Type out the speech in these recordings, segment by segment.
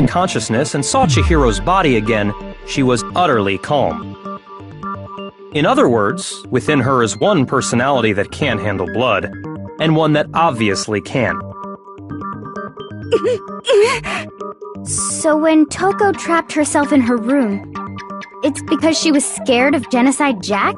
consciousness and saw Chihiro's body again, she was utterly calm. In other words, within her is one personality that can't handle blood, and one that obviously can. So when Toko trapped herself in her room, it's because she was scared of Genocide Jack?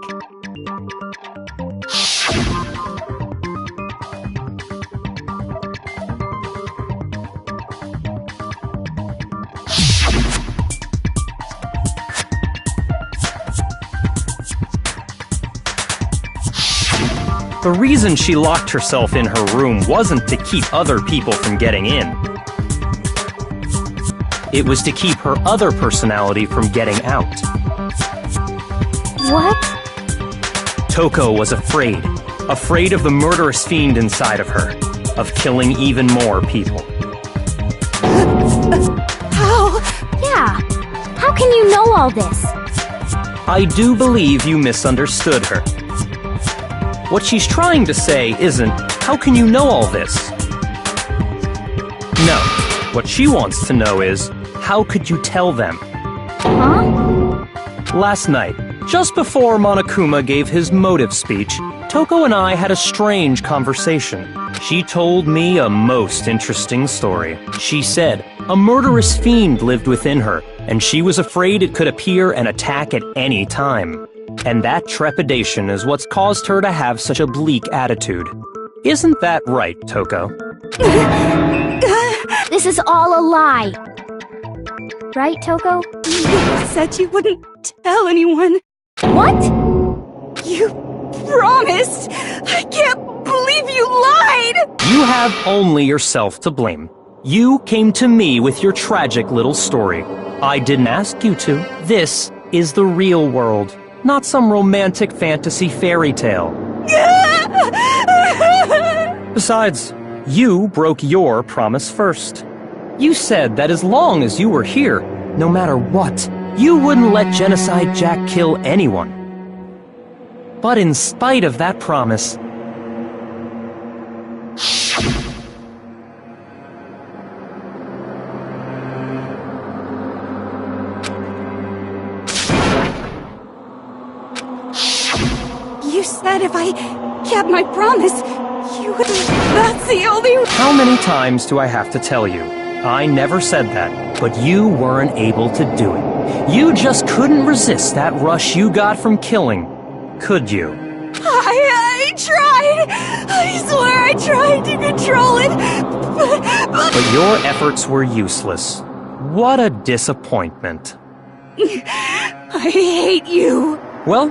The reason she locked herself in her room wasn't to keep other people from getting in. It was to keep her other personality from getting out. What? Toko was afraid. Afraid of the murderous fiend inside of her. Of killing even more people. How? Yeah. How can you know all this? I do believe you misunderstood her. What she's trying to say isn't, how can you know all this? No. What she wants to know is, how could you tell them? Huh? Last night, just before Monokuma gave his motive speech, Toko and I had a strange conversation. She told me a most interesting story. She said a murderous fiend lived within her, and she was afraid it could appear and attack at any time. And that trepidation is what's caused her to have such a bleak attitude. Isn't that right, Toko? This is all a lie. Right, Toko? You said you wouldn't tell anyone. What? You promised! I can't believe you lied! You have only yourself to blame. You came to me with your tragic little story. I didn't ask you to. This is the real world, not some romantic fantasy fairy tale. Besides, you broke your promise first. You said that as long as you were here, no matter what, you wouldn't let Genocide Jack kill anyone. But in spite of that promise, You said if I kept my promise, you would... That's the only... How many times do I have to tell you? I never said that, but you weren't able to do it. You just couldn't resist that rush you got from killing, could you? I tried! I swear I tried to control it, But your efforts were useless. What a disappointment. I hate you! Well,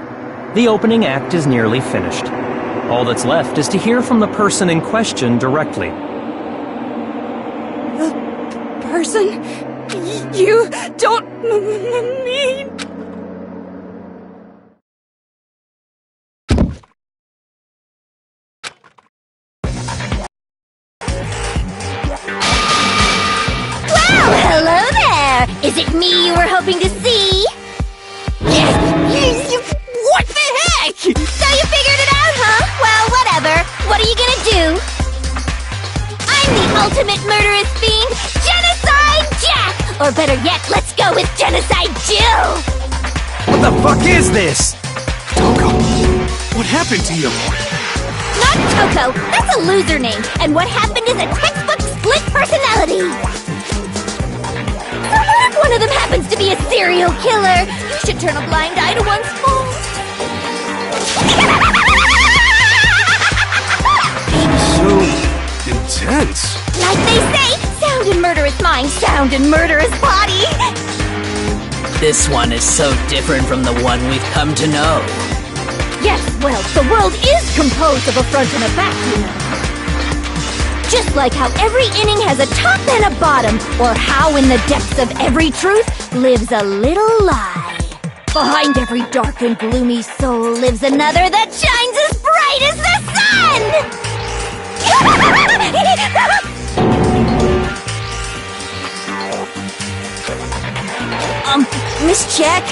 the opening act is nearly finished. All that's left is to hear from the person in question directly. The person? You don't mean... Well, hello there! Is it me you were hoping to see? What the heck? So you figured it out, huh? Well, whatever. What are you gonna do? I'm the ultimate murderous fiend, Genocide Jack! Or better yet, let's go with Genocide Jill! What the fuck is this? Toko, what happened to you? Not Toko! That's a loser name! And what happened is a textbook split personality! So what if one of them happens to be a serial killer? You should turn a blind eye to one's faults. So intense. Like they say, sound in murderous mind, sound in murderous body! This one is so different from the one we've come to know. Yes, well, the world is composed of a front and a back, you know. Just like how every inning has a top and a bottom, or how in the depths of every truth lives a little lie. Behind every dark and gloomy soul lives another that shines as bright as the sun! Miss Jack,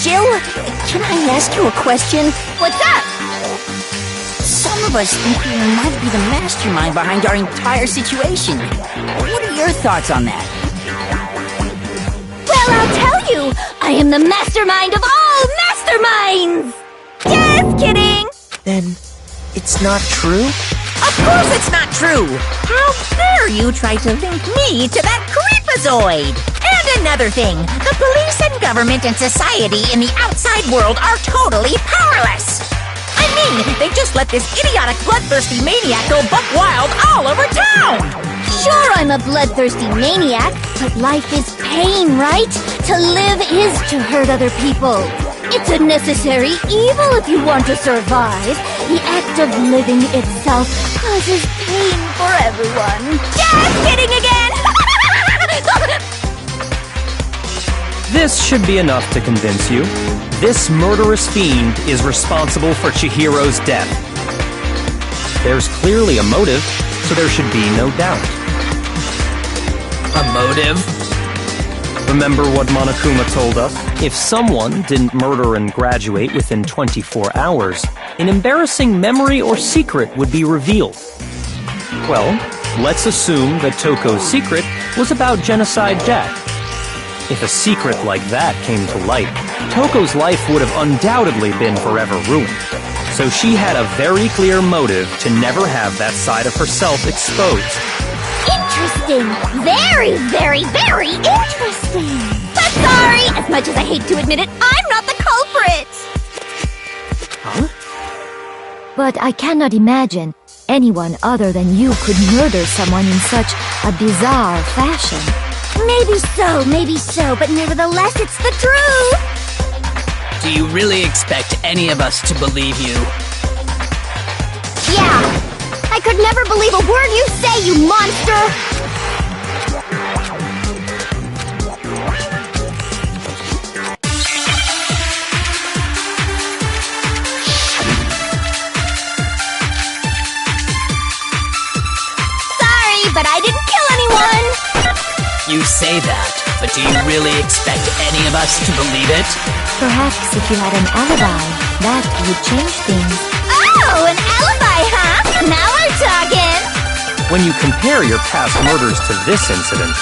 Jill, can I ask you a question? What's up? Some of us think you might be the mastermind behind our entire situation. What are your thoughts on that? Well, I'll tell you. I am the mastermind of all masterminds! Just kidding! Then, it's not true? Of course it's not true! How dare you try to link me to that creepazoid! And another thing, the police and government and society in the outside world are totally powerless! I mean, they just let this idiotic bloodthirsty maniac go buck wild all over town! Sure, I'm a bloodthirsty maniac, but life is pain, right? To live is to hurt other people. It's a necessary evil if you want to survive. The act of living itself causes pain for everyone. Just kidding again! This should be enough to convince you. This murderous fiend is responsible for Chihiro's death. There's clearly a motive, so there should be no doubt. A motive? Remember what Monokuma told us? If someone didn't murder and graduate within 24 hours, an embarrassing memory or secret would be revealed. Well, let's assume that Toko's secret was about Genocide Jack. If a secret like that came to light, Toko's life would have undoubtedly been forever ruined. So she had a very clear motive to never have that side of herself exposed. Interesting. Very, very, very interesting. But sorry, as much as I hate to admit it, I'm not the culprit. Huh? But I cannot imagine anyone other than you could murder someone in such a bizarre fashion. Maybe so, but nevertheless, it's the truth. Do you really expect any of us to believe you? Yeah. I could never believe a word you say, you monster! Sorry, but I didn't kill anyone! You say that, but do you really expect any of us to believe it? Perhaps if you had an alibi, that would change things. Oh, an alibi, huh? Now we're talking! When you compare your past murders to this incident,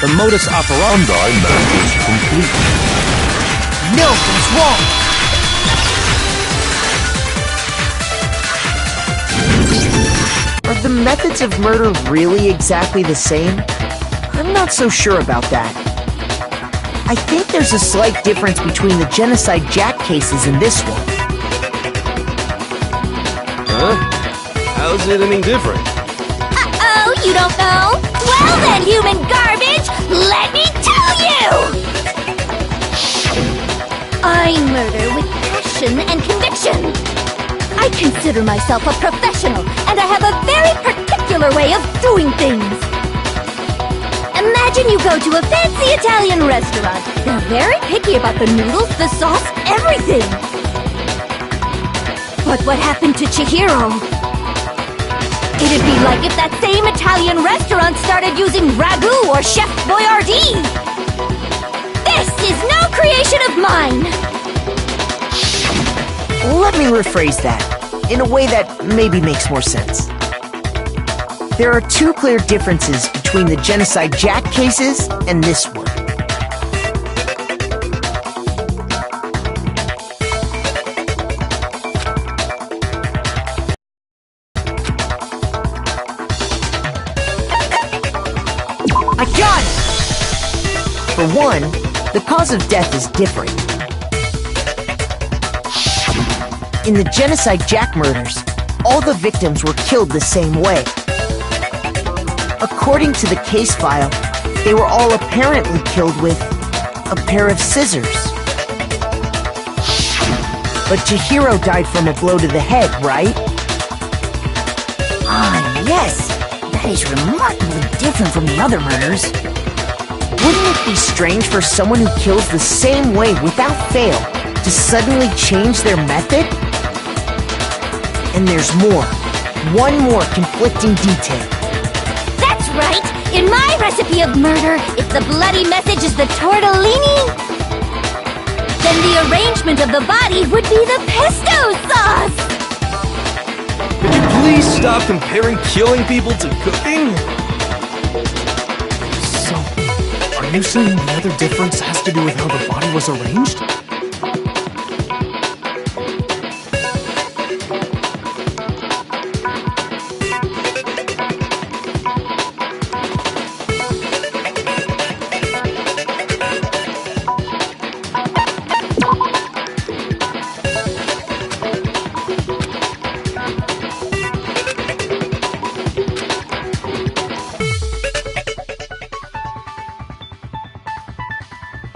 the modus operandi match is complete. Nothing's wrong! Are the methods of murder really exactly the same? I'm not so sure about that. I think there's a slight difference between the Genocide Jack cases and this one. Huh? How's it any different? Uh-oh, you don't know? Well then, human garbage, let me tell you! I murder with passion and conviction. I consider myself a professional, and I have a very particular way of doing things. Imagine you go to a fancy Italian restaurant. They're very picky about the noodles, the sauce, everything. But what happened to Chihiro? It'd be like if that same Italian restaurant started using ragu or Chef Boyardee. This is no creation of mine. Let me rephrase that, in a way that maybe makes more sense. There are two clear differences between the Genocide Jack cases and this one. I got it! For one, the cause of death is different. In the Genocide Jack murders, all the victims were killed the same way. According to the case file, they were all apparently killed with a pair of scissors. But Chihiro died from a blow to the head, right? Ah, yes! That is remarkably different from the other murders. Wouldn't it be strange for someone who kills the same way without fail to suddenly change their method? And there's more. One more conflicting detail. That's right! In my recipe of murder, if the bloody message is the tortellini, then the arrangement of the body would be the pesto sauce! Could you please stop comparing killing people to cooking? So, are Are you saying the other difference has to do with how the body was arranged?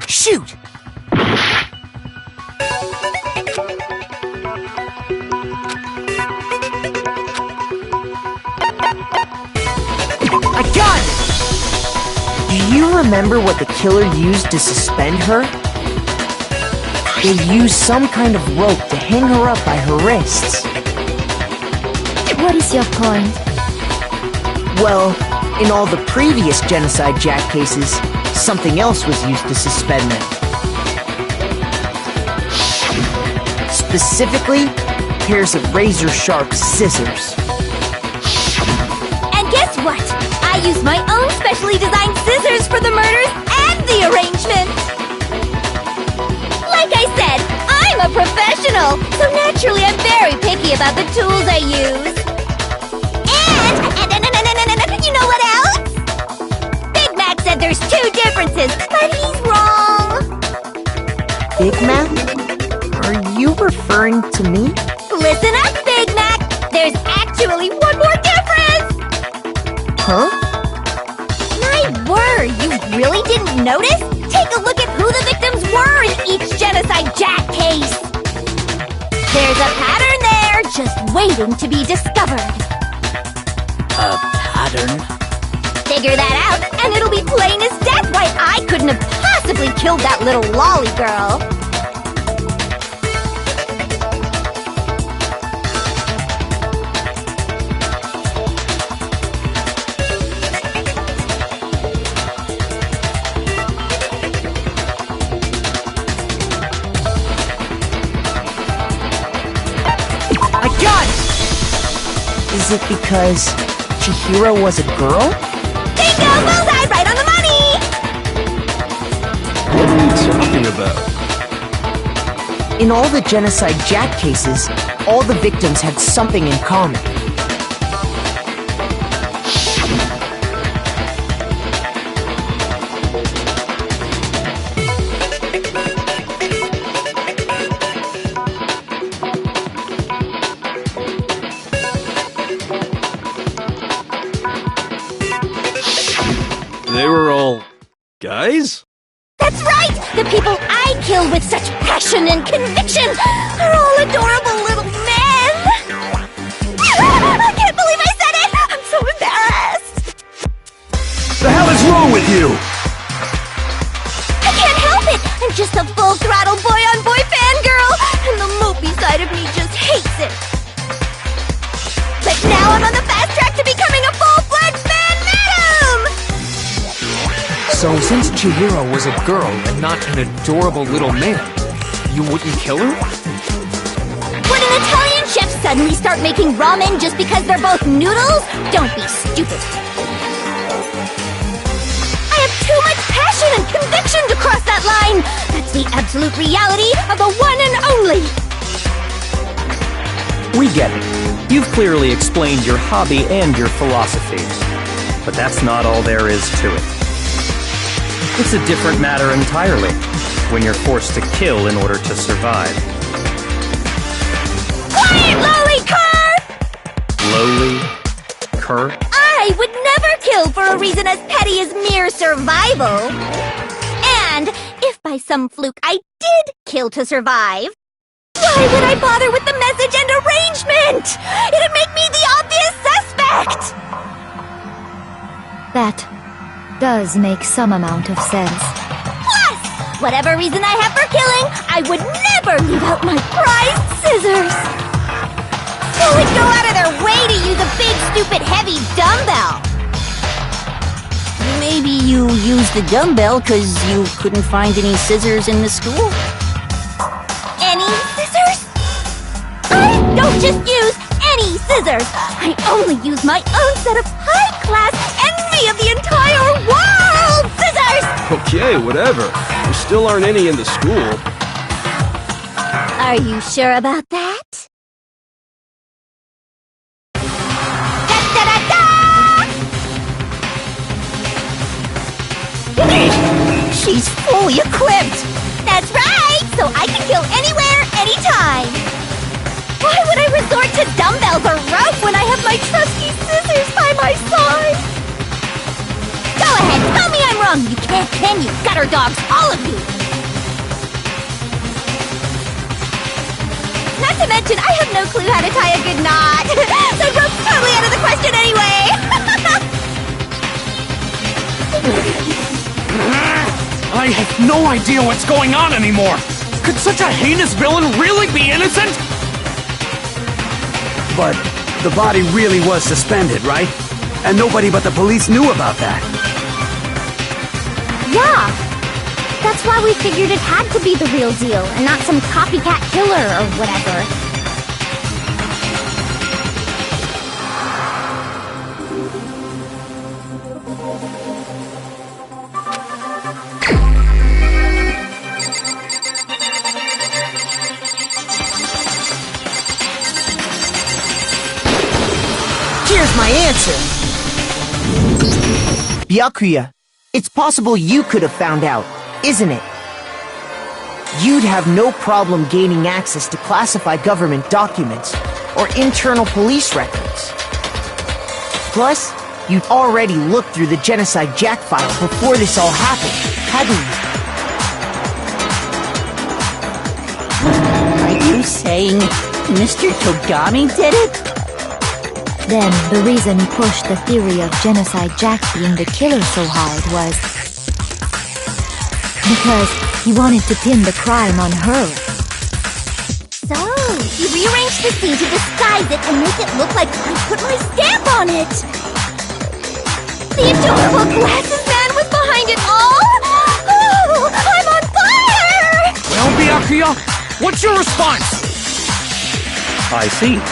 Shoot! I got it! Do you remember what the killer used to suspend her? They used some kind of rope to hang her up by her wrists. What is your point? Well, in all the previous Genocide Jack cases, something else was used to suspend them. Specifically, pairs of razor-sharp scissors. And guess what? I used my own specially designed scissors for the murders and the arrangement! Like I said, I'm a professional, so naturally I'm very picky about the tools I use. And you know what else? Big Mac said there's two differences, but he's wrong. Big Mac? Are you referring to me? Listen up, Big Mac! There's actually one more difference! Huh? My word, you really didn't notice? Take a look at who the victims were in each Genocide Jack case! There's a pattern there, just waiting to be discovered. A pattern? Figure that out, and it'll be plain as death why I couldn't have possibly killed that little lolly girl. I got it! Is it because Chihiro was a girl? Bingo! Bullseye! Right on the money! What are you talking about? In all the Genocide Jack cases, all the victims had something in common. They were all guys? That's right! The people I kill with such passion and conviction are all adorable little men! I can't believe I said it! I'm so embarrassed! The hell is wrong with you? I can't help it! I'm just a full-throttle boy-on-boy fangirl, and the mopey side of me just hates it. But now I'm on the fast track to becoming a full-fledged fan madam! So since Chihiro was a girl and not an adorable little man, you wouldn't kill her? Would an Italian chef suddenly start making ramen just because they're both noodles? Don't be stupid. I have too much passion and conviction to cross that line. That's the absolute reality of the one and only. We get it. You've clearly explained your hobby and your philosophy. But that's not all there is to it. It's a different matter entirely, when you're forced to kill in order to survive. Quiet, lowly cur! Lowly? Cur? I would never kill for a reason as petty as mere survival. And if by some fluke I did kill to survive, why would I bother with the message and arrangement? It'd make me the obvious suspect! That does make some amount of sense. Plus, whatever reason I have for killing, I would never leave out my prized scissors. Who would go out of their way to use a big, stupid, heavy dumbbell? Maybe you used the dumbbell because you couldn't find any scissors in the school? Any scissors? I don't just use any scissors. I only use my own set of high-class, envy of the entire world scissors! Okay, whatever. There still aren't any in the school. Are you sure about that? She's fully equipped! That's right! So I can kill anywhere, anytime! Why would I resort to dumbbells or rope when I have my trusty scissors by my side? Go ahead, tell me I'm wrong! You can you gutter dogs, all of you! Not to mention, I have no clue how to tie a good knot! So rope's totally out of the question anyway! I have no idea what's going on anymore! Could such a heinous villain really be innocent? But the body really was suspended, right? And nobody but the police knew about that. Yeah! That's why we figured it had to be the real deal, and not some copycat killer or whatever. Here's my answer. Byakuya, it's possible you could have found out, isn't it? You'd have no problem gaining access to classified government documents or internal police records. Plus, you'd already looked through the Genocide Jack file before this all happened, hadn't you? Are you saying Mr. Togami did it? Then the reason he pushed the theory of Genocide Jack being the killer so hard was because he wanted to pin the crime on her. So, he rearranged the scene to disguise it and make it look like I put my stamp on it! The adorable glasses man was behind it all? Oh, I'm on fire! Well, Byakuya, what's your response? I see.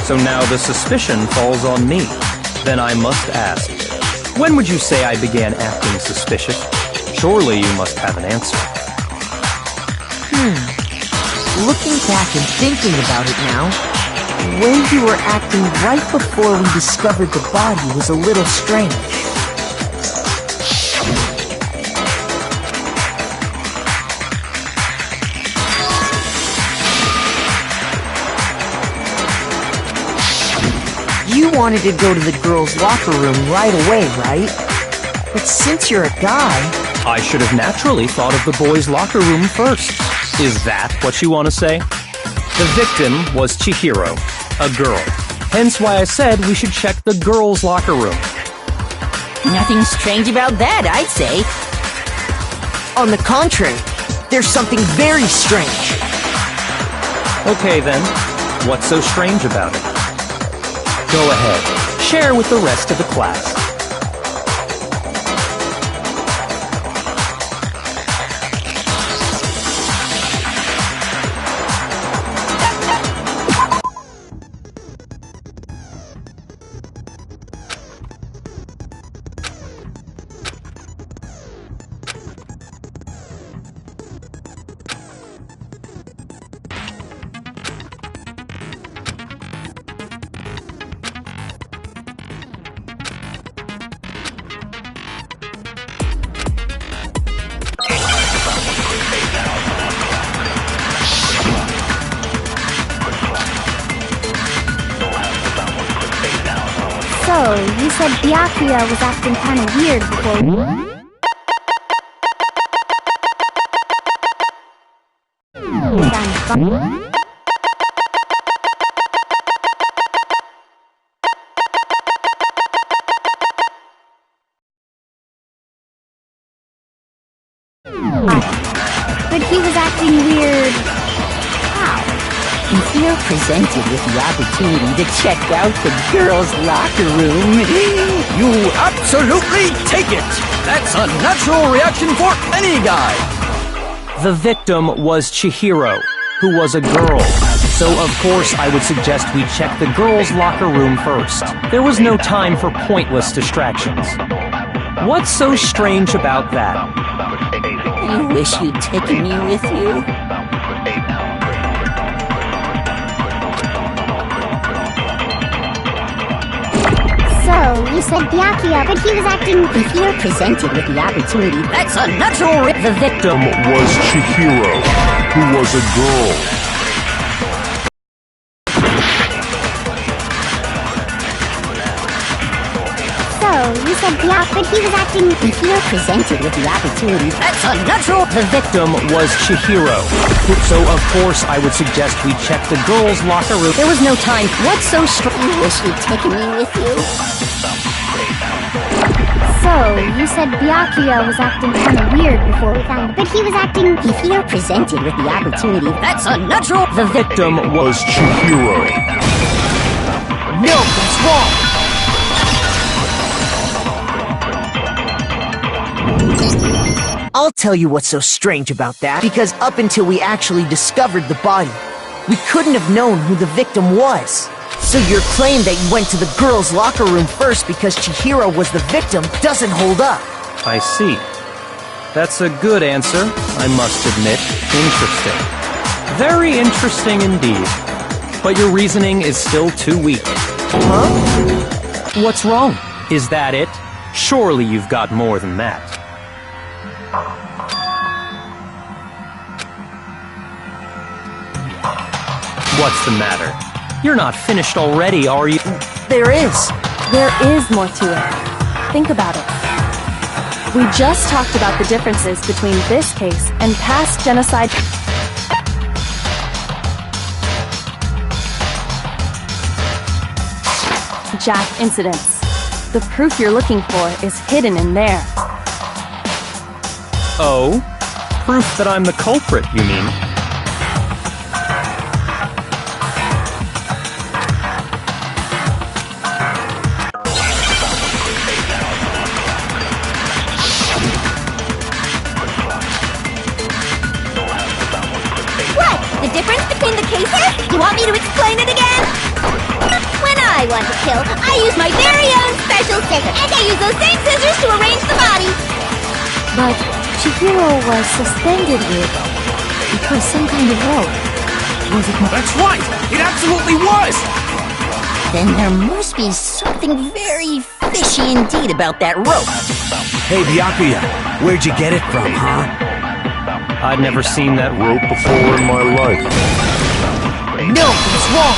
So now the suspicion falls on me. Then I must ask, when would you say I began acting suspicious? Surely you must have an answer. Looking back and thinking about it now, the way you were acting right before we discovered the body was a little strange. You wanted to go to the girls' locker room right away, right? But since you're a guy... I should have naturally thought of the boys' locker room first. Is that what you want to say? The victim was Chihiro, a girl. Hence why I said we should check the girls' locker room. Nothing strange about that, I'd say. On the contrary, there's something very strange. Okay then, what's so strange about it? Go ahead, share with the rest of the class. So, you said Byakuya was acting kinda weird before... But he was acting weird... how? If you're presented with the opportunity to check out the girls' locker room, You absolutely take it! That's a natural reaction for any guy! The victim was Chihiro, who was a girl. So of course I would suggest we check the girls' locker room first. There was no time for pointless distractions. What's so strange about that? You wish you'd taken me with you? So, you said Byakuya, but he was acting... If you're presented with the opportunity, that's a natural The victim Was Chihiro, who was a girl. So, you said Byakuya, but he was acting... If you're presented with the opportunity, that's a natural... The victim was Chihiro. So, of course, I would suggest we check the girls' locker room. There was no time. What's so strange? You wish you'd taken me with you? So, you said Byakuya was acting kind of weird before we found him, but he was acting... If you're presented with the opportunity, that's a natural... The victim Was Chihiro. No, that's wrong! I'll tell you what's so strange about that, because up until we actually discovered the body, we couldn't have known who the victim was. So your claim that you went to the girls' locker room first because Chihiro was the victim doesn't hold up. I see. That's a good answer, I must admit. Interesting. Very interesting indeed. But your reasoning is still too weak. Huh? What's wrong? Is that it? Surely you've got more than that. What's the matter? You're not finished already, are you? There is. There is more to it. Think about it. We just talked about the differences between this case and past genocide. Jack incidents. The proof you're looking for is hidden in there. Oh? Proof that I'm the culprit, you mean? What? The difference between the cases? You want me to explain it again? When I want to kill, I use my very own special scissors, and I use those same scissors to arrange the body. But Chihiro was suspended because some kind of rope. Was it? That's right! It absolutely was! Then there must be something very fishy indeed about that rope. Hey, Byakuya, where'd you get it from, huh? I'd never seen that Rope before in my life. No, it's wrong!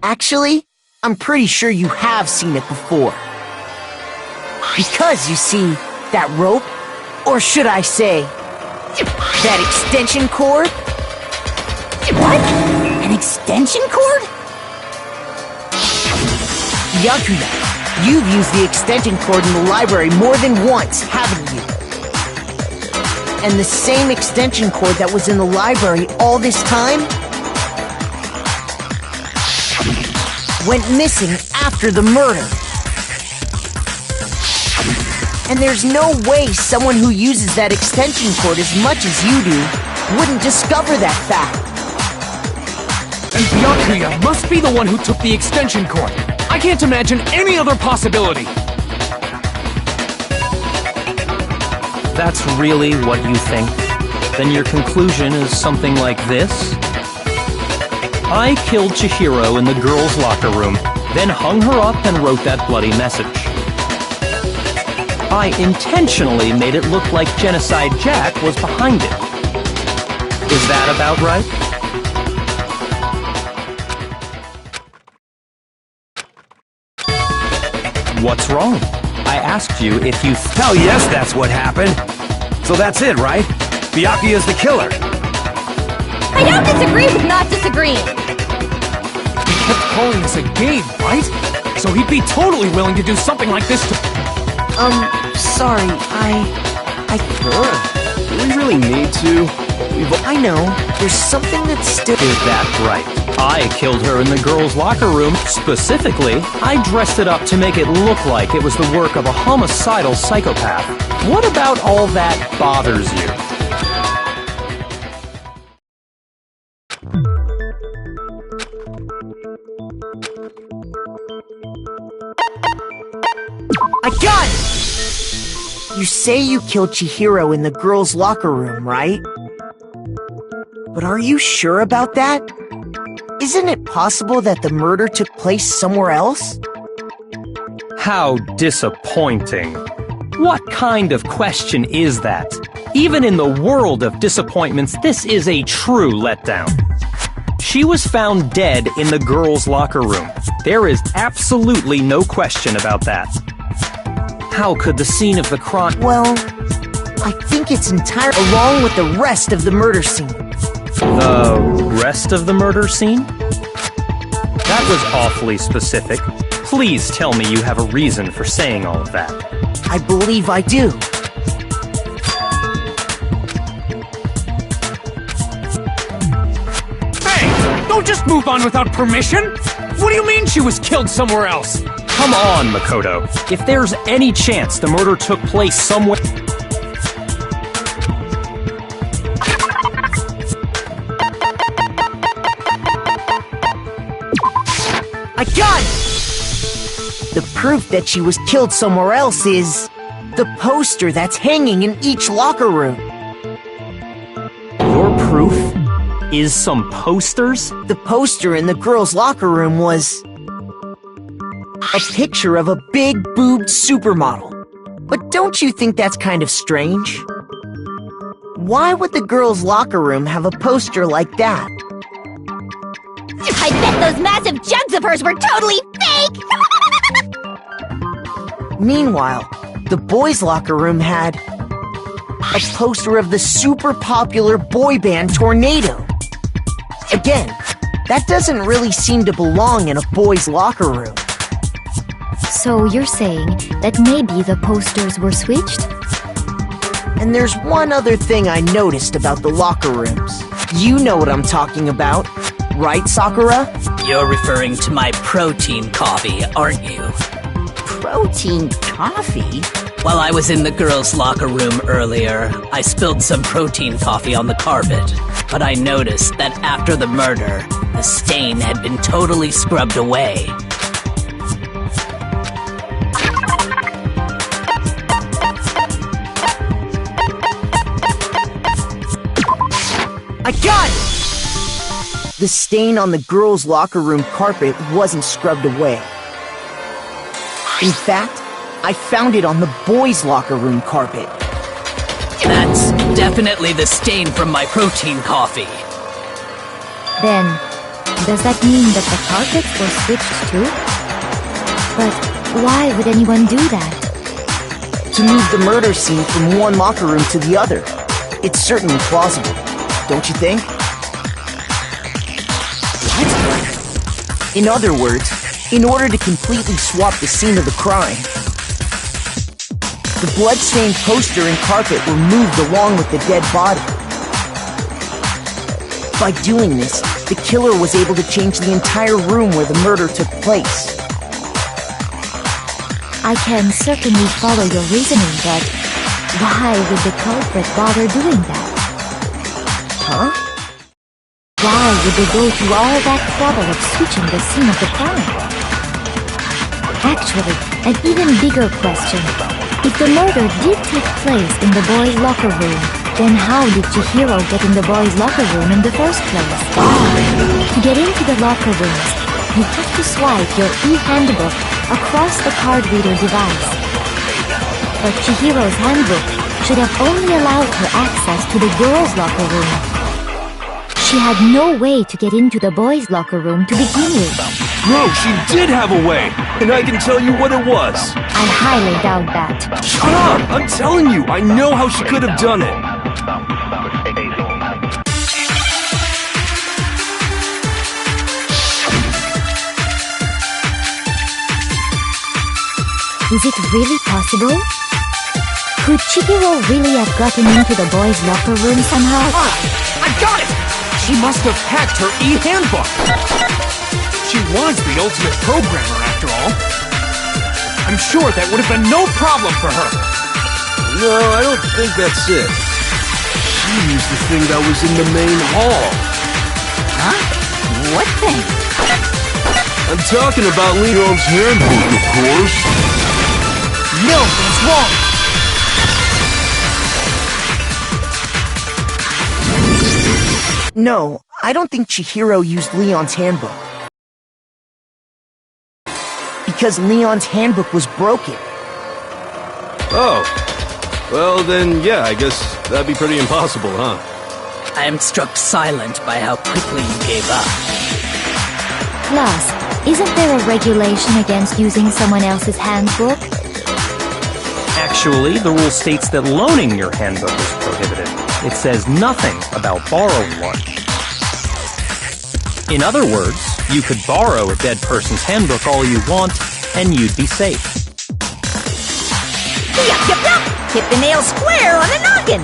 Actually, I'm pretty sure you have seen it before. Because, you see, that rope, or should I say, that extension cord? What? An extension cord? Byakuya, you've used the extension cord in the library more than once, haven't you? And the same extension cord that was in the library all this time went missing after the murder. And there's no way someone who uses that extension cord as much as you do wouldn't discover that fact. And Byakuya must be the one who took the extension cord. I can't imagine any other possibility. That's really what you think? Then your conclusion is something like this? I killed Chihiro in the girls' locker room, then hung her up and wrote that bloody message. I intentionally made it look like Genocide Jack was behind it. Is that about right? What's wrong? I asked you if you... Hell yes, that's what happened. So that's it, right? Byakuya's the killer. I don't disagree with not disagreeing. He kept calling this a game, right? So he'd be totally willing to do something like this to... Sorry, Do we really need to? I know, there's something that's still... Is that right? I killed her in the girls' locker room. Specifically, I dressed it up to make it look like it was the work of a homicidal psychopath. What about all that bothers you? You say you killed Chihiro in the girls' locker room, right? But are you sure about that? Isn't it possible that the murder took place somewhere else? How disappointing. What kind of question is that? Even in the world of disappointments, this is a true letdown. She was found dead in the girls' locker room. There is absolutely no question about that. How could the scene of the crime— Well, I think it's entirely along with the rest of the murder scene. The rest of the murder scene? That was awfully specific. Please tell me you have a reason for saying all of that. I believe I do. Hey! Don't just move on without permission! What do you mean she was killed somewhere else? Come on, Makoto. If there's any chance the murder took place somewhere— I got it! The proof that she was killed somewhere else is the poster that's hanging in each locker room. Your proof is some posters? The poster in the girls' locker room was a picture of a big boobed supermodel. But don't you think that's kind of strange? Why would the girls' locker room have a poster like that? I bet those massive jugs of hers were totally fake! Meanwhile, the boys' locker room had a poster of the super popular boy band Tornado. Again, that doesn't really seem to belong in a boys' locker room. So you're saying that maybe the posters were switched? And there's one other thing I noticed about the locker rooms. You know what I'm talking about, right, Sakura? You're referring to my protein coffee, aren't you? Protein coffee? While I was in the girls' locker room earlier, I spilled some protein coffee on the carpet. But I noticed that after the murder, the stain had been totally scrubbed away. I got it! The stain on the girls' locker room carpet wasn't scrubbed away. In fact, I found it on the boys' locker room carpet. That's definitely the stain from my protein coffee. Then, does that mean that the carpets were switched too? But why would anyone do that? To move the murder scene from one locker room to the other. It's certainly plausible, don't you think? What? In other words, in order to completely swap the scene of the crime, the blood-stained poster and carpet were moved along with the dead body. By doing this, the killer was able to change the entire room where the murder took place. I can certainly follow your reasoning, but why would the culprit bother doing that? Huh? Why would they go through all that trouble of switching the scene of the crime? Actually, an even bigger question. If the murder did take place in the boys' locker room, then how did Chihiro get in the boys' locker room in the first place? To get into the locker rooms, you have to swipe your e-handbook across the card reader device. But Chihiro's handbook should have only allowed her access to the girls' locker room. She had no way to get into the boys' locker room to begin with. No, she did have a way, and I can tell you what it was. I highly doubt that. Shut up! I'm telling you, I know how she could have done it. Is it really possible? Could Chihiro really have gotten into the boys' locker room somehow? I got it! She must have hacked her e-handbook! She was the ultimate programmer, after all. I'm sure that would have been no problem for her. No, I don't think that's it. She used the thing that was in the main hall. Huh? What thing? I'm talking about Leon's handbook, of course. No, that's wrong! No, I don't think Chihiro used Leon's handbook. Because Leon's handbook was broken. Oh. Well, then, yeah, I guess that'd be pretty impossible, huh? I am struck silent by how quickly you gave up. Plus, isn't there a regulation against using someone else's handbook? Actually, the rule states that loaning your handbook is prohibited. It says nothing about borrowing one. In other words, you could borrow a dead person's handbook all you want, and you'd be safe. Yup, yup, yup! Hit the nail square on the noggin!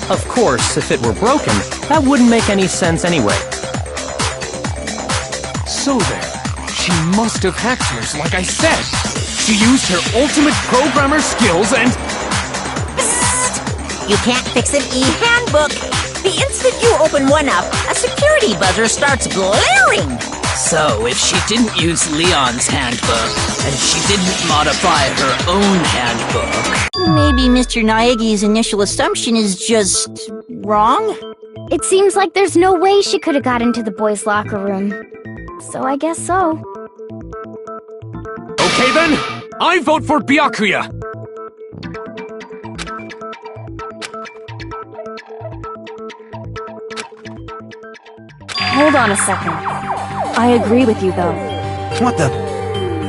Of course, if it were broken, that wouldn't make any sense anyway. So then, she must have hacked hers like I said. She used her ultimate programmer skills and... Psst! You can't fix an e-handbook! The instant you open one up, a security buzzer starts blaring! So, if she didn't use Leon's handbook, and she didn't modify her own handbook... Maybe Mr. Naegi's initial assumption is just wrong? It seems like there's no way she could have got into the boys' locker room. So I guess so. Okay then, I vote for Byakuya! Hold on a second. I agree with you, though. What the?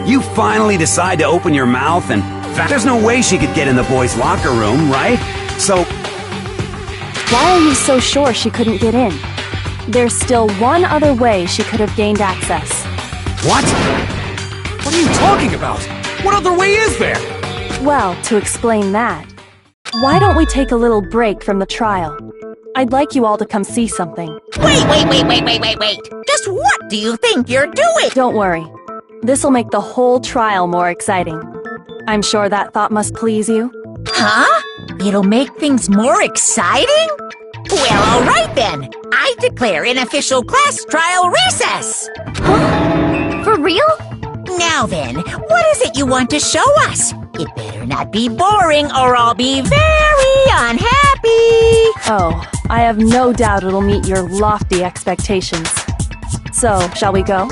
You finally decide to open your mouth and... There's no way she could get in the boys' locker room, right? So... Why are you so sure she couldn't get in? There's still one other way she could have gained access. What? What are you talking about? What other way is there? Well, to explain that, why don't we take a little break from the trial? I'd like you all to come see something. Wait! Just what do you think you're doing? Don't worry. This'll make the whole trial more exciting. I'm sure that thought must please you. Huh? It'll make things more exciting? Well, alright then. I declare an official class trial recess. Huh? For real? Now then, what is it you want to show us? It better not be boring or I'll be very unhappy. Oh, I have no doubt it'll meet your lofty expectations. So, shall we go?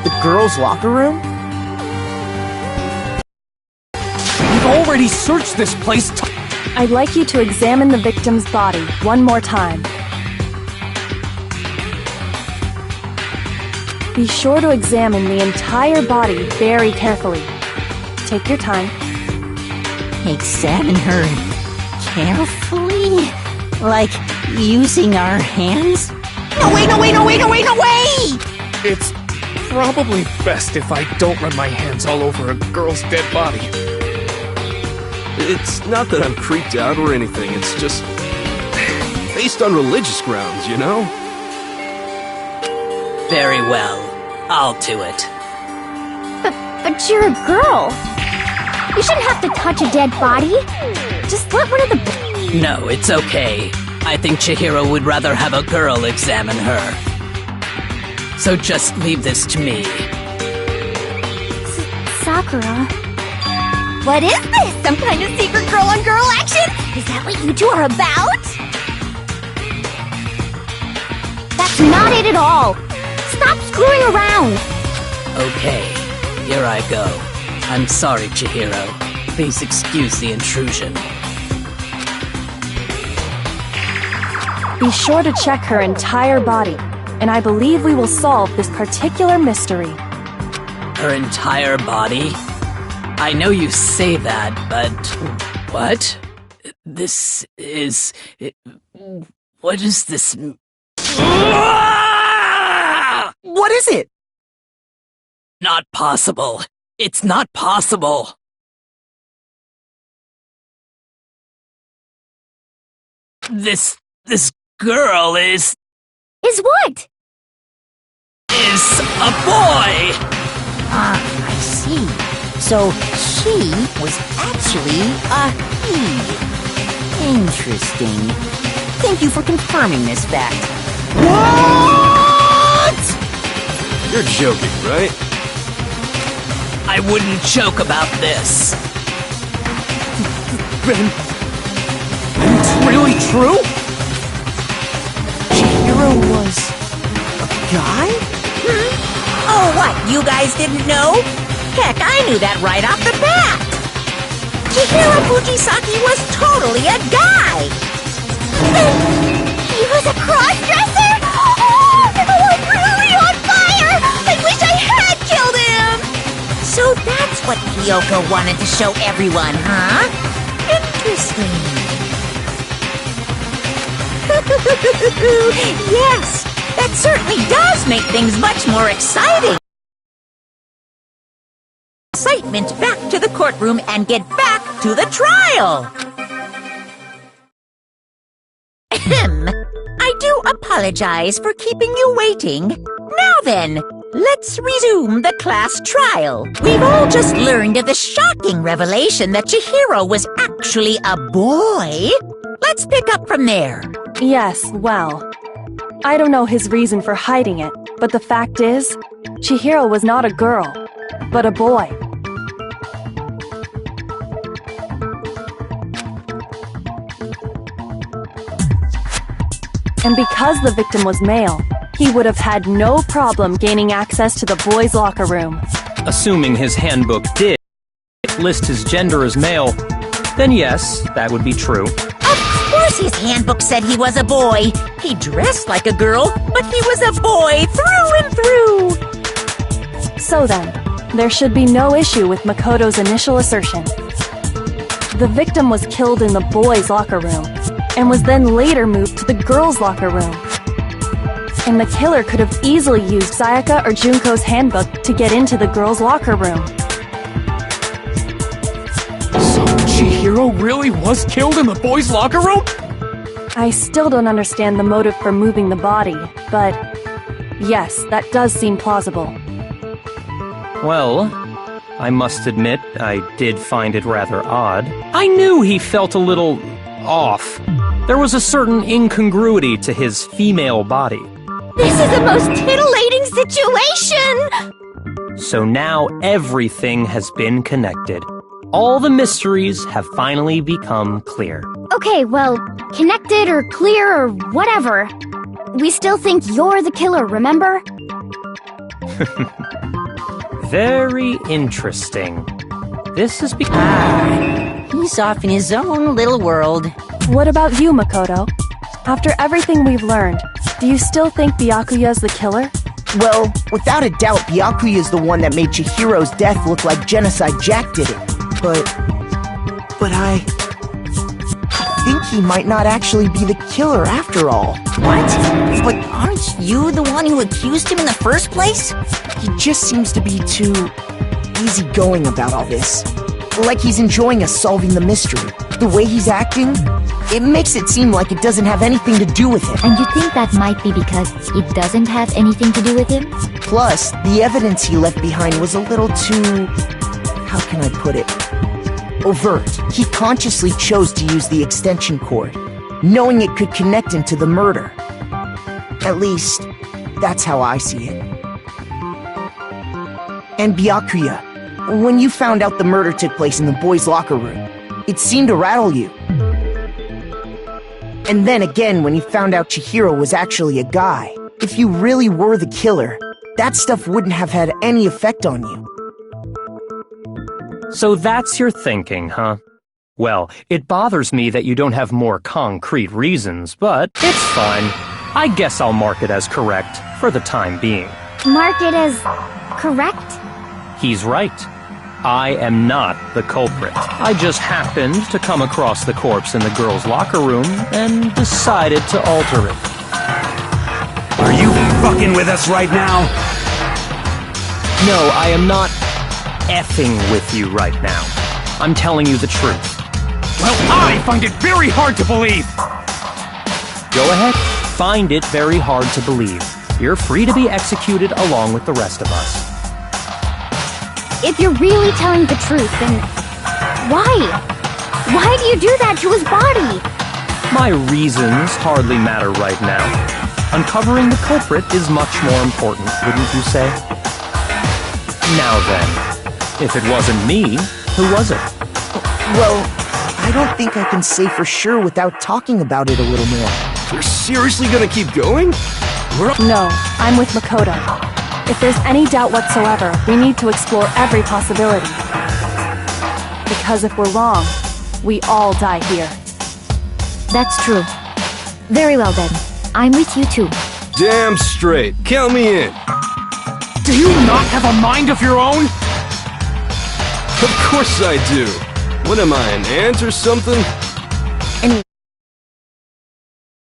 The girls' locker room? We've already searched this place I'd like you to examine the victim's body one more time. Be sure to examine the entire body very carefully. Take your time. Examine her carefully? Like using our hands? No way! It's probably best if I don't run my hands all over a girl's dead body. It's not that I'm creeped out or anything, it's just... based on religious grounds, you know? Very well. I'll do it. But you're a girl. You shouldn't have to touch a dead body. Just let one of the... No, it's okay. I think Chihiro would rather have a girl examine her. So just leave this to me. Sakura... What is this? Some kind of secret girl-on-girl action? Is that what you two are about? That's not it at all. Stop screwing around. Okay, here I go. I'm sorry, Chihiro. Please excuse the intrusion. Be sure to check her entire body, and I believe we will solve this particular mystery. Her entire body? I know you say that, but... What? This is... What is this... What is it? Not possible. It's not possible. This girl is what? Is a boy! Ah, I see. So she was actually a he. Interesting. Thank you for confirming this fact. What? You're joking, right? I wouldn't joke about this. Ben, it's really true? Chihiro was a guy? Oh, what? You guys didn't know? Heck, I knew that right off the bat. Chihiro Fujisaki was totally a guy. He was a cross-dresser? Oh, I'm really on fire! I wish I had killed him! So that's what Kyoko wanted to show everyone, huh? Interesting. Yes, that certainly does make things much more exciting. Excitement back to the courtroom and get back to the trial. Ahem. I do apologize for keeping you waiting. Now then, let's resume the class trial. We've all just learned of the shocking revelation that Chihiro was actually a boy. Let's pick up from there. Yes, well, I don't know his reason for hiding it, but the fact is, Chihiro was not a girl, but a boy. And because the victim was male, he would have had no problem gaining access to the boys' locker room. Assuming his handbook did list his gender as male, then yes, that would be true. Of course his handbook said he was a boy. He dressed like a girl, but he was a boy through and through. So then, there should be no issue with Makoto's initial assertion. The victim was killed in the boys' locker room, and was then later moved to the girls' locker room. And the killer could have easily used Sayaka or Junko's handbook to get into the girls' locker room. So Chihiro really was killed in the boys' locker room? I still don't understand the motive for moving the body, but yes, that does seem plausible. Well, I must admit, I did find it rather odd. I knew he felt a little off. There was a certain incongruity to his female body. This is the most titillating situation! So now everything has been connected. All the mysteries have finally become clear. Okay, well, connected or clear or whatever. We still think you're the killer, remember? Very interesting. This is He's off in his own little world. What about you, Makoto? After everything we've learned, do you still think Byakuya's the killer? Well, without a doubt, Byakuya is the one that made Chihiro's death look like Genocide Jack did it. But I think he might not actually be the killer after all. What? But aren't you the one who accused him in the first place? He just seems to be too easygoing about all this. Like he's enjoying us solving the mystery. The way he's acting, it makes it seem like it doesn't have anything to do with him. And you think that might be because it doesn't have anything to do with him? Plus, the evidence he left behind was a little too... how can I put it? Overt. He consciously chose to use the extension cord, knowing it could connect him to the murder. At least, that's how I see it. And Byakuya, when you found out the murder took place in the boys' locker room, it seemed to rattle you. And then again, when you found out Chihiro was actually a guy, if you really were the killer, that stuff wouldn't have had any effect on you. So that's your thinking, huh? Well, it bothers me that you don't have more concrete reasons, but it's fine. I guess I'll mark it as correct for the time being. Mark it as correct? He's right. I am not the culprit. I just happened to come across the corpse in the girls' locker room and decided to alter it. Are you fucking with us right now? No, I am not effing with you right now. I'm telling you the truth. Well, I find it very hard to believe. Go ahead, find it very hard to believe. You're free to be executed along with the rest of us. If you're really telling the truth, then why? Why do you do that to his body? My reasons hardly matter right now. Uncovering the culprit is much more important, wouldn't you say? Now then, if it wasn't me, who was it? Well, I don't think I can say for sure without talking about it a little more. You're seriously gonna keep going? No, I'm with Makoto. If there's any doubt whatsoever, we need to explore every possibility. Because if we're wrong, we all die here. That's true. Very well then. I'm with you too. Damn straight. Count me in. Do you not have a mind of your own? Of course I do. What am I, an ant or something?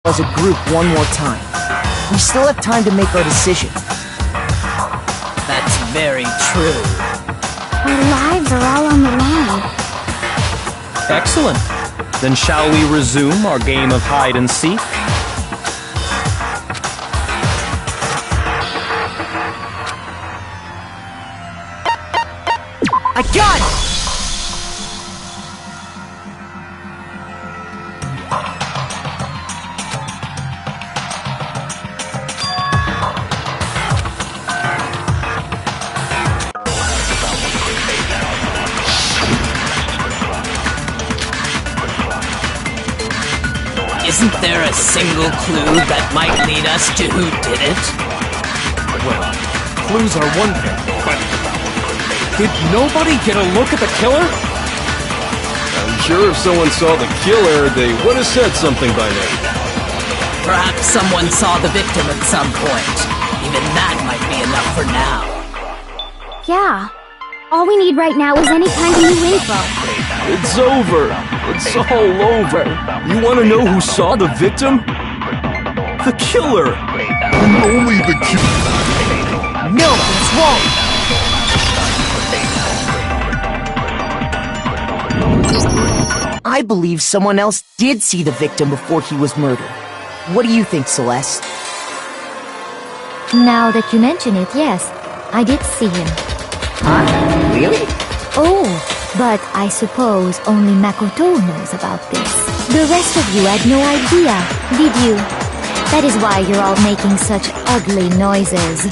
As a group one more time. We still have time to make our decision. That's very true. Our lives are all on the line. Excellent. Then shall we resume our game of hide and seek? I got it! Isn't there a single clue that might lead us to who did it? Well, clues are one thing, but did nobody get a look at the killer? I'm sure if someone saw the killer, they would have said something by now. Perhaps someone saw the victim at some point. Even that might be enough for now. Yeah. All we need right now is any kind of new info. It's over. It's all over. You want to know who saw the victim? The killer. And only the killer. No, it's wrong! I believe someone else did see the victim before he was murdered. What do you think, Celeste? Now that you mention it, yes. I did see him. Huh? Really? Oh, but I suppose only Makoto knows about this. The rest of you had no idea, did you? That is why you're all making such ugly noises.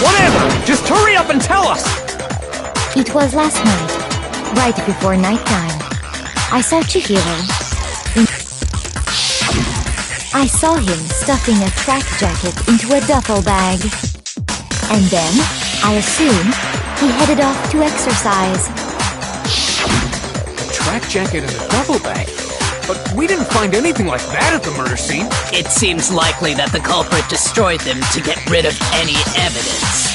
Whatever! Just hurry up and tell us! It was last night, right before nighttime. I saw Chihiro. I saw him stuffing a track jacket into a duffel bag. And then, I assume, he headed off to exercise. A track jacket and a duffel bag? But we didn't find anything like that at the murder scene. It seems likely that the culprit destroyed them to get rid of any evidence.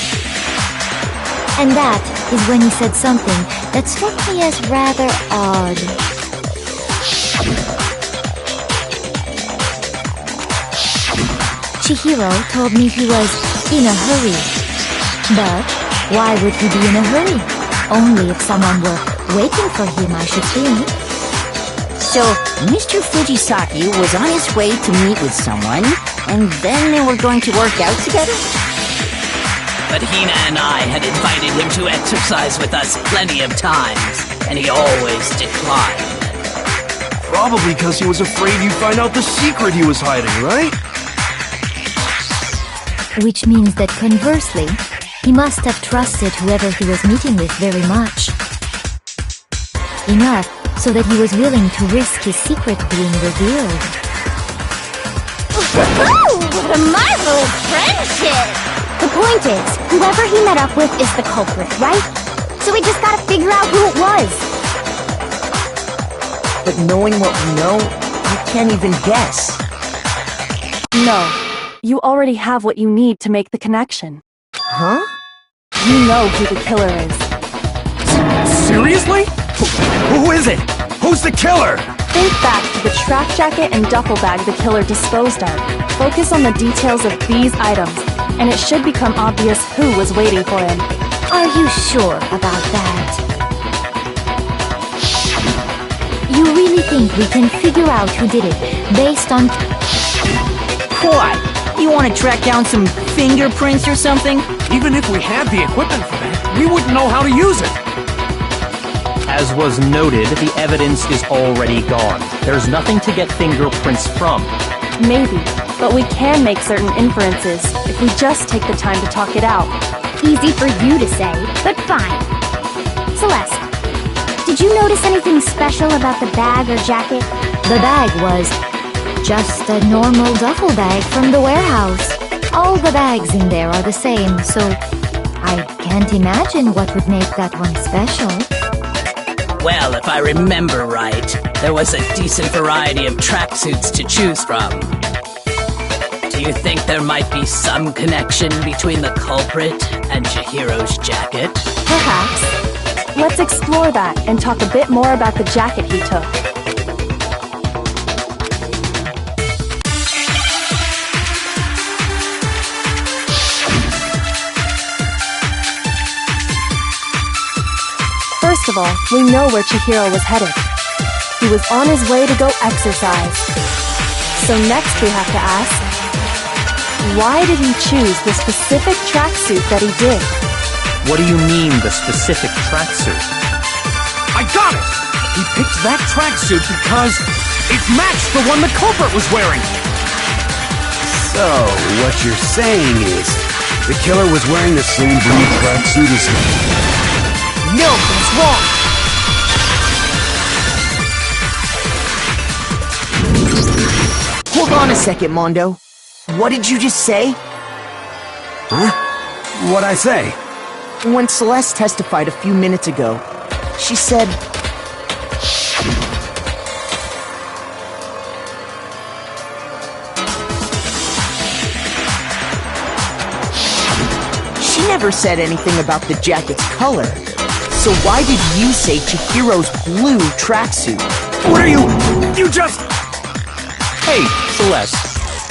And that is when he said something that struck me as rather odd. Chihiro told me he was in a hurry. But why would he be in a hurry? Only if someone were waiting for him, I should think. So, Mr. Fujisaki was on his way to meet with someone, and then they were going to work out together? But Hina and I had invited him to exercise with us plenty of times, and he always declined. Probably because he was afraid you'd find out the secret he was hiding, right? Which means that conversely, he must have trusted whoever he was meeting with very much. Enough so that he was willing to risk his secret being revealed. Oh, what a marvelous friendship! The point is, whoever he met up with is the culprit, right? So we just gotta figure out who it was. But knowing what we know, I can't even guess. No, you already have what you need to make the connection. Huh? You know who the killer is. Seriously? Who is it? Who's the killer? Think back to the track jacket and duffel bag the killer disposed of. Focus on the details of these items, and it should become obvious who was waiting for him. Are you sure about that? You really think we can figure out who did it based on... What? You want to track down some fingerprints or something? Even if we had the equipment for that, we wouldn't know how to use it. As was noted, the evidence is already gone. There's nothing to get fingerprints from. Maybe. but we can make certain inferences if we just take the time to talk it out. Easy for you to say, but fine. Celeste, did you notice anything special about the bag or jacket? The bag was just a normal duffel bag from the warehouse. All the bags in there are the same, so I can't imagine what would make that one special. Well, if I remember right, there was a decent variety of tracksuits to choose from. Do you think there might be some connection between the culprit and Chihiro's jacket? Perhaps. Let's explore that and talk a bit more about the jacket he took. First of all, we know where Chihiro was headed. He was on his way to go exercise. So next we have to ask, why did he choose the specific tracksuit that he did? What do you mean, the specific tracksuit? I got it! He picked that tracksuit because it matched the one the culprit was wearing! So, what you're saying is, the killer was wearing the same blue tracksuit as him. No, that's wrong! Hold on a second, Mondo. What did you just say? Huh? What'd I say? When Celeste testified a few minutes ago, she said... She never said anything about the jacket's color. So why did you say Chihiro's blue tracksuit? What are you... You just... Hey, Celeste,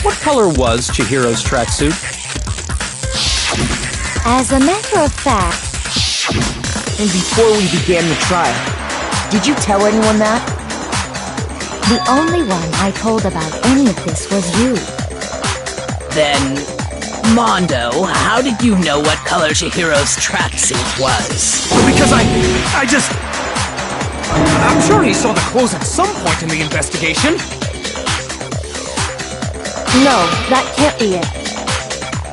what color was Chihiro's tracksuit? As a matter of fact, And before we began the trial, did you tell anyone that? the only one I told about any of this was you. Then, Mondo, how did you know what color Chihiro's tracksuit was? Because I just... I'm sure he saw the clothes at some point in the investigation. No, that can't be it.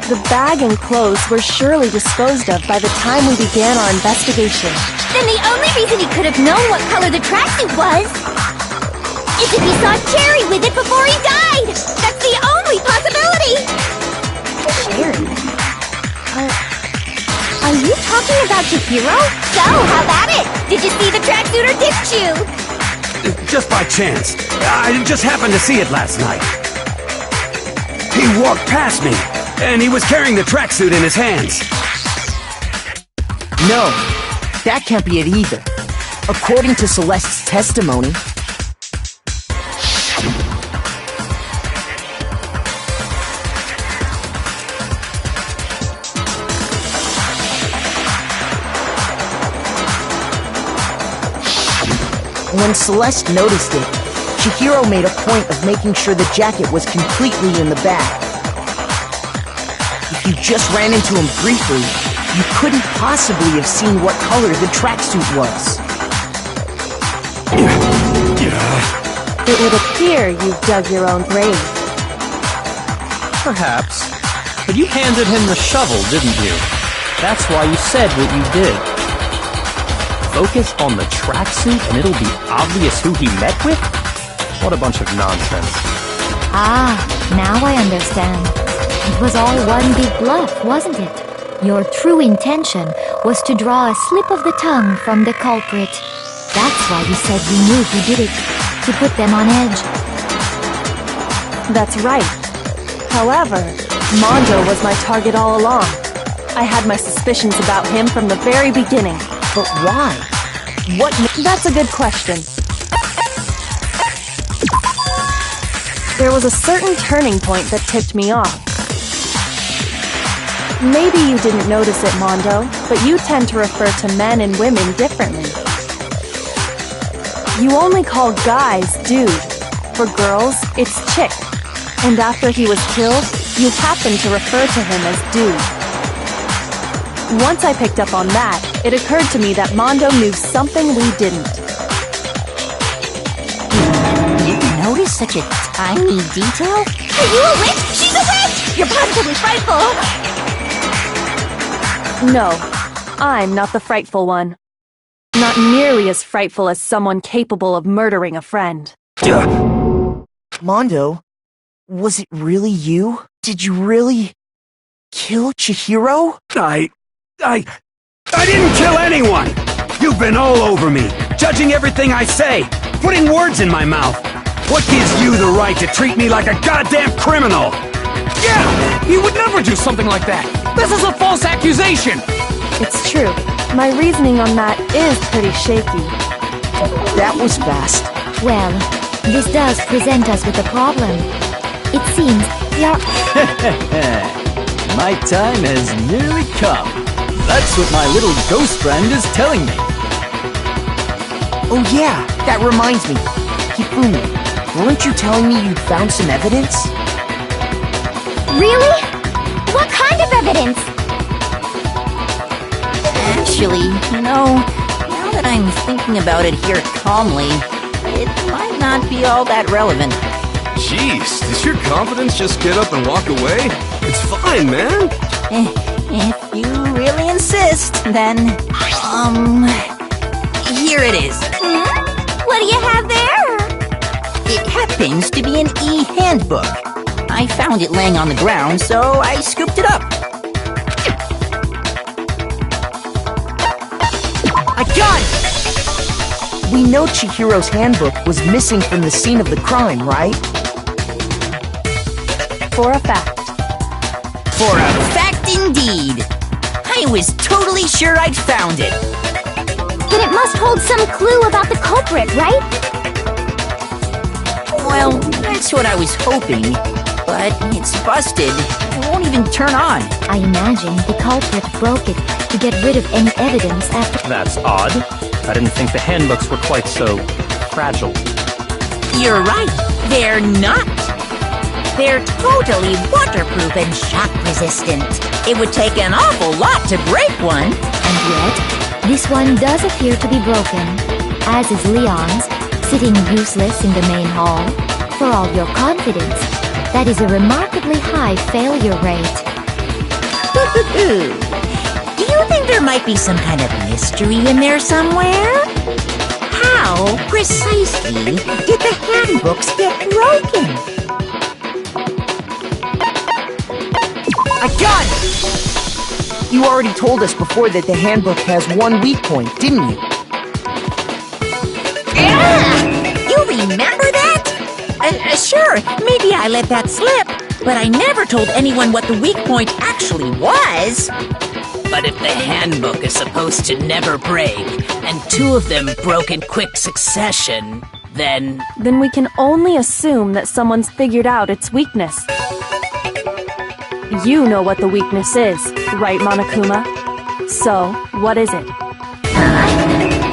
The bag and clothes were surely disposed of by the time we began our investigation. Then the only reason he could have known what color the tracksuit was is if he saw Cherry with it before he died! That's the only possibility! Cherry? Are you talking about Chihiro? So, how about it? Did you see the tracksuit or didn't you? Just by chance. I just happened to see it last night. He walked past me, and he was carrying the tracksuit in his hands. No, that can't be it either. According to Celeste's testimony, when Celeste noticed it, Chihiro made a point of making sure the jacket was completely in the bag. If you just ran into him briefly, you couldn't possibly have seen what color the tracksuit was. It would appear you've dug your own grave. Perhaps. But you handed him the shovel, didn't you? That's why you said what you did. Focus on the tracksuit and it'll be obvious who he met with? What a bunch of nonsense. Ah, now I understand. It was all one big bluff, wasn't it? Your true intention was to draw a slip of the tongue from the culprit. That's why you said you knew who did it, to put them on edge. That's right. However, Mondo was my target all along. I had my suspicions about him from the very beginning. But why? What? That's a good question. There was a certain turning point that tipped me off. Maybe you didn't notice it, Mondo, but you tend to refer to men and women differently. You only call guys dude. For girls, it's chick. And after he was killed, you happen to refer to him as dude. Once I picked up on that, it occurred to me that Mondo knew something we didn't. You noticed such a tiny detail? Are you a witch? She's a witch! You're positively frightful! No, I'm not the frightful one. Not nearly as frightful as someone capable of murdering a friend. Mondo, was it really you? Did you really kill Chihiro? I didn't kill anyone! You've been all over me, judging everything I say, putting words in my mouth. What gives you the right to treat me like a goddamn criminal? Yeah! He would never do something like that! This is a false accusation! It's true. My reasoning on that is pretty shaky. That was fast. Well, this does present us with a problem. It seems we are... My time has nearly come. That's what my little ghost friend is telling me. Oh yeah, that reminds me. Hifumi, weren't you telling me you'd found some evidence? Really? What kind of evidence? Actually, now that I'm thinking about it here calmly, it might not be all that relevant. Jeez, does your confidence just get up and walk away? It's fine, man. If you really insist, then, here it is. What do you have there? It happens to be an e-handbook. I found it laying on the ground, so I scooped it up. I got it! We know Chihiro's handbook was missing from the scene of the crime, right? For a fact. For a fact indeed. I was totally sure I'd found it. Then it must hold some clue about the culprit, right? Well, that's what I was hoping. But it's busted. It won't even turn on. I imagine the culprit broke it to get rid of any evidence after... That's odd. I didn't think the handbooks were quite so fragile. You're right. They're not. They're totally waterproof and shock resistant. It would take an awful lot to break one. And yet, this one does appear to be broken, as is Leon's, sitting useless in the main hall. For all your confidence, that is a remarkably high failure rate. Do you think there might be some kind of mystery in there somewhere? How precisely did the handbooks get broken? I got it! You already told us before that the handbook has one weak point, didn't you? You remember that? Sure, maybe I let that slip, but I never told anyone what the weak point actually was. But if the handbook is supposed to never break, and two of them broke in quick succession, then... Then we can only assume that someone's figured out its weakness. You know what the weakness is, right, Monokuma? So, what is it?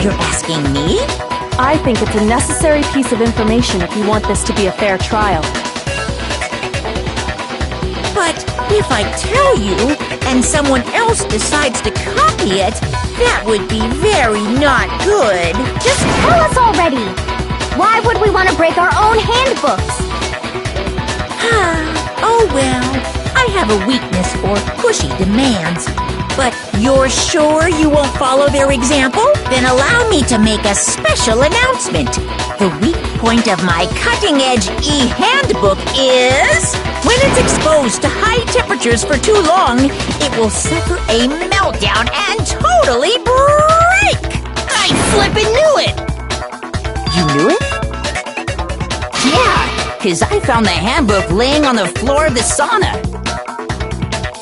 You're asking me? I think it's a necessary piece of information if you want this to be a fair trial. But if I tell you, and someone else decides to copy it, that would be very not good. Just tell us already! Why would we want to break our own handbooks? Oh well, I have a weakness for pushy demands. But you're sure you won't follow their example? Then allow me to make a special announcement. The weak point of my cutting-edge e-handbook is... when it's exposed to high temperatures for too long, it will suffer a meltdown and totally break! I flippin' knew it! You knew it? Yeah, 'cause I found the handbook laying on the floor of the sauna.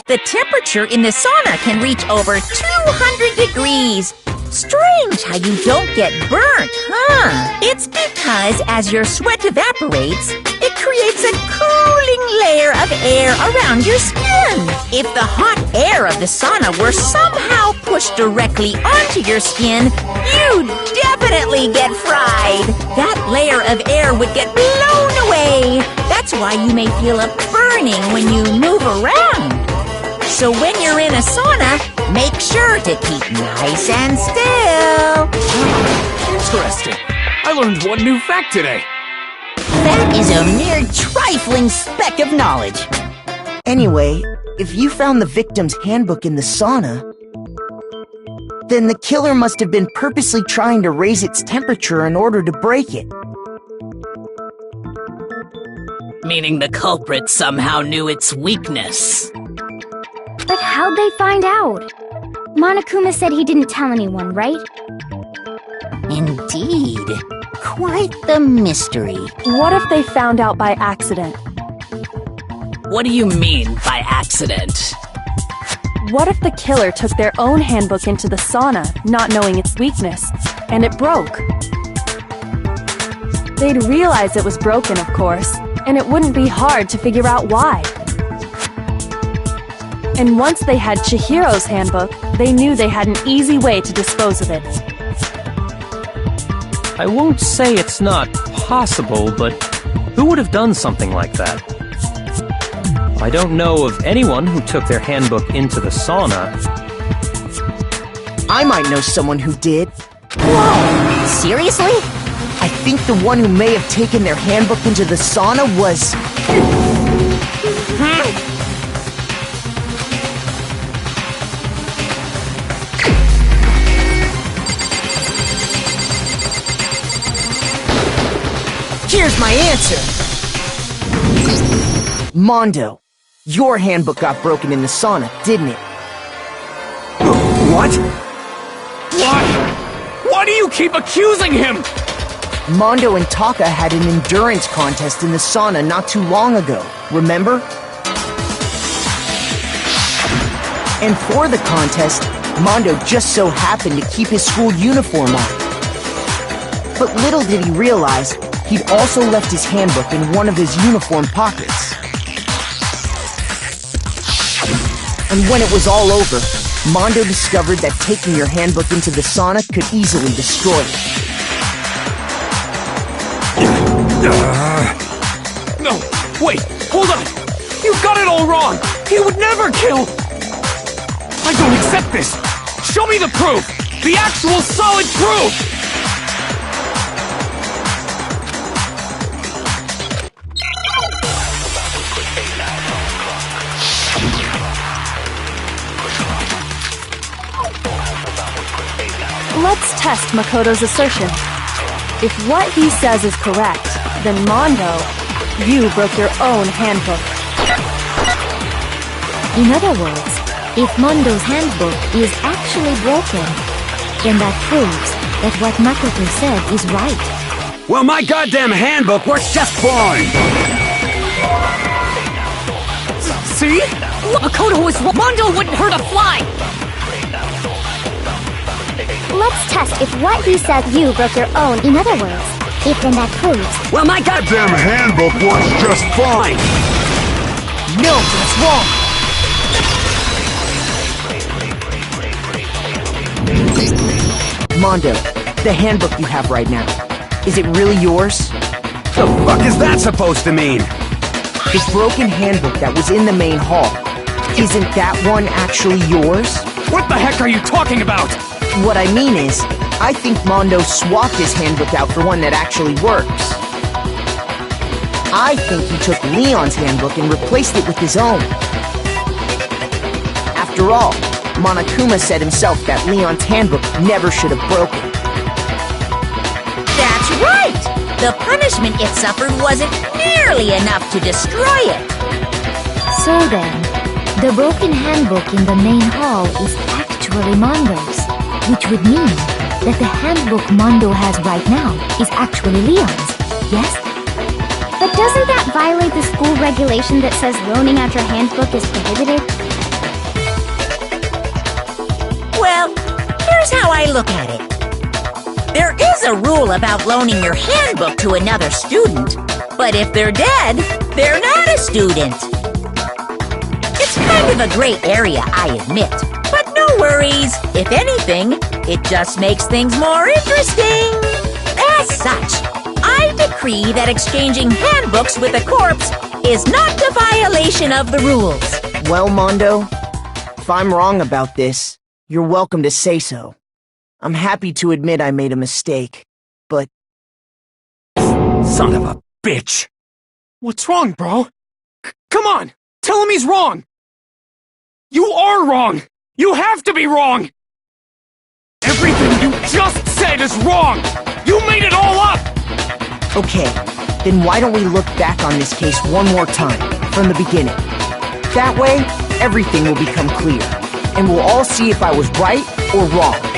The temperature in the sauna can reach over 200 degrees. Strange how you don't get burnt, huh? It's because as your sweat evaporates, it creates a cooling layer of air around your skin. If the hot air of the sauna were somehow pushed directly onto your skin, you'd definitely get fried. That layer of air would get blown away. That's why you may feel a burning when you move around. So when you're in a sauna, make sure to keep nice and still. Interesting. I learned one new fact today. That is a mere trifling speck of knowledge. Anyway, if you found the victim's handbook in the sauna, then the killer must have been purposely trying to raise its temperature in order to break it. Meaning the culprit somehow knew its weakness. But how'd they find out? Monokuma said he didn't tell anyone, right? Indeed. Quite the mystery. What if they found out by accident? What do you mean by accident? What if the killer took their own handbook into the sauna, not knowing its weakness, and it broke? They'd realize it was broken, of course, and it wouldn't be hard to figure out why. And once they had Chihiro's handbook, they knew they had an easy way to dispose of it. I won't say it's not possible, but who would have done something like that? I don't know of anyone who took their handbook into the sauna. I might know someone who did. Whoa! Seriously? I think the one who may have taken their handbook into the sauna was... Here's my answer! Mondo, your handbook got broken in the sauna, didn't it? What? Why? Why do you keep accusing him? Mondo and Taka had an endurance contest in the sauna not too long ago, remember? And for the contest, Mondo just so happened to keep his school uniform on. But little did he realize, he'd also left his handbook in one of his uniform pockets. And when it was all over, Mondo discovered that taking your handbook into the sauna could easily destroy it. No, wait, hold on! You got it all wrong! He would never kill! I don't accept this! Show me the proof! The actual solid proof! Let's test Makoto's assertion. If what he says is correct, then Mondo, you broke your own handbook. In other words, if Mondo's handbook is actually broken, then that proves that what Makoto said is right. Well, my goddamn handbook works just fine! See? Makoto was wrong. Mondo wouldn't hurt a fly! Let's test if what he said you broke your own. In other words, if then that proves... Well, my goddamn handbook works just fine! No, that's wrong! Mondo, the handbook you have right now, is it really yours? The fuck is that supposed to mean? The broken handbook that was in the main hall, isn't that one actually yours? What the heck are you talking about? What I mean is, I think Mondo swapped his handbook out for one that actually works. I think he took Leon's handbook and replaced it with his own. After all, Monokuma said himself that Leon's handbook never should have broken. That's right! The punishment it suffered wasn't nearly enough to destroy it. So then, the broken handbook in the main hall is actually Mondo's, which would mean that the handbook Mondo has right now is actually Leon's, yes? But doesn't that violate the school regulation that says loaning out your handbook is prohibited? Well, here's how I look at it. There is a rule about loaning your handbook to another student, but if they're dead, they're not a student. It's kind of a gray area, I admit, but no worries. If anything, it just makes things more interesting. As such, I decree that exchanging handbooks with a corpse is not a violation of the rules. Well, Mondo, if I'm wrong about this, you're welcome to say so. I'm happy to admit I made a mistake, but... Son of a bitch! What's wrong, bro? Come on! Tell him he's wrong! You are wrong! You have to be wrong! Everything you just said is wrong! You made it all up! Okay, then why don't we look back on this case one more time, from the beginning? That way, everything will become clear, and we'll all see if I was right or wrong.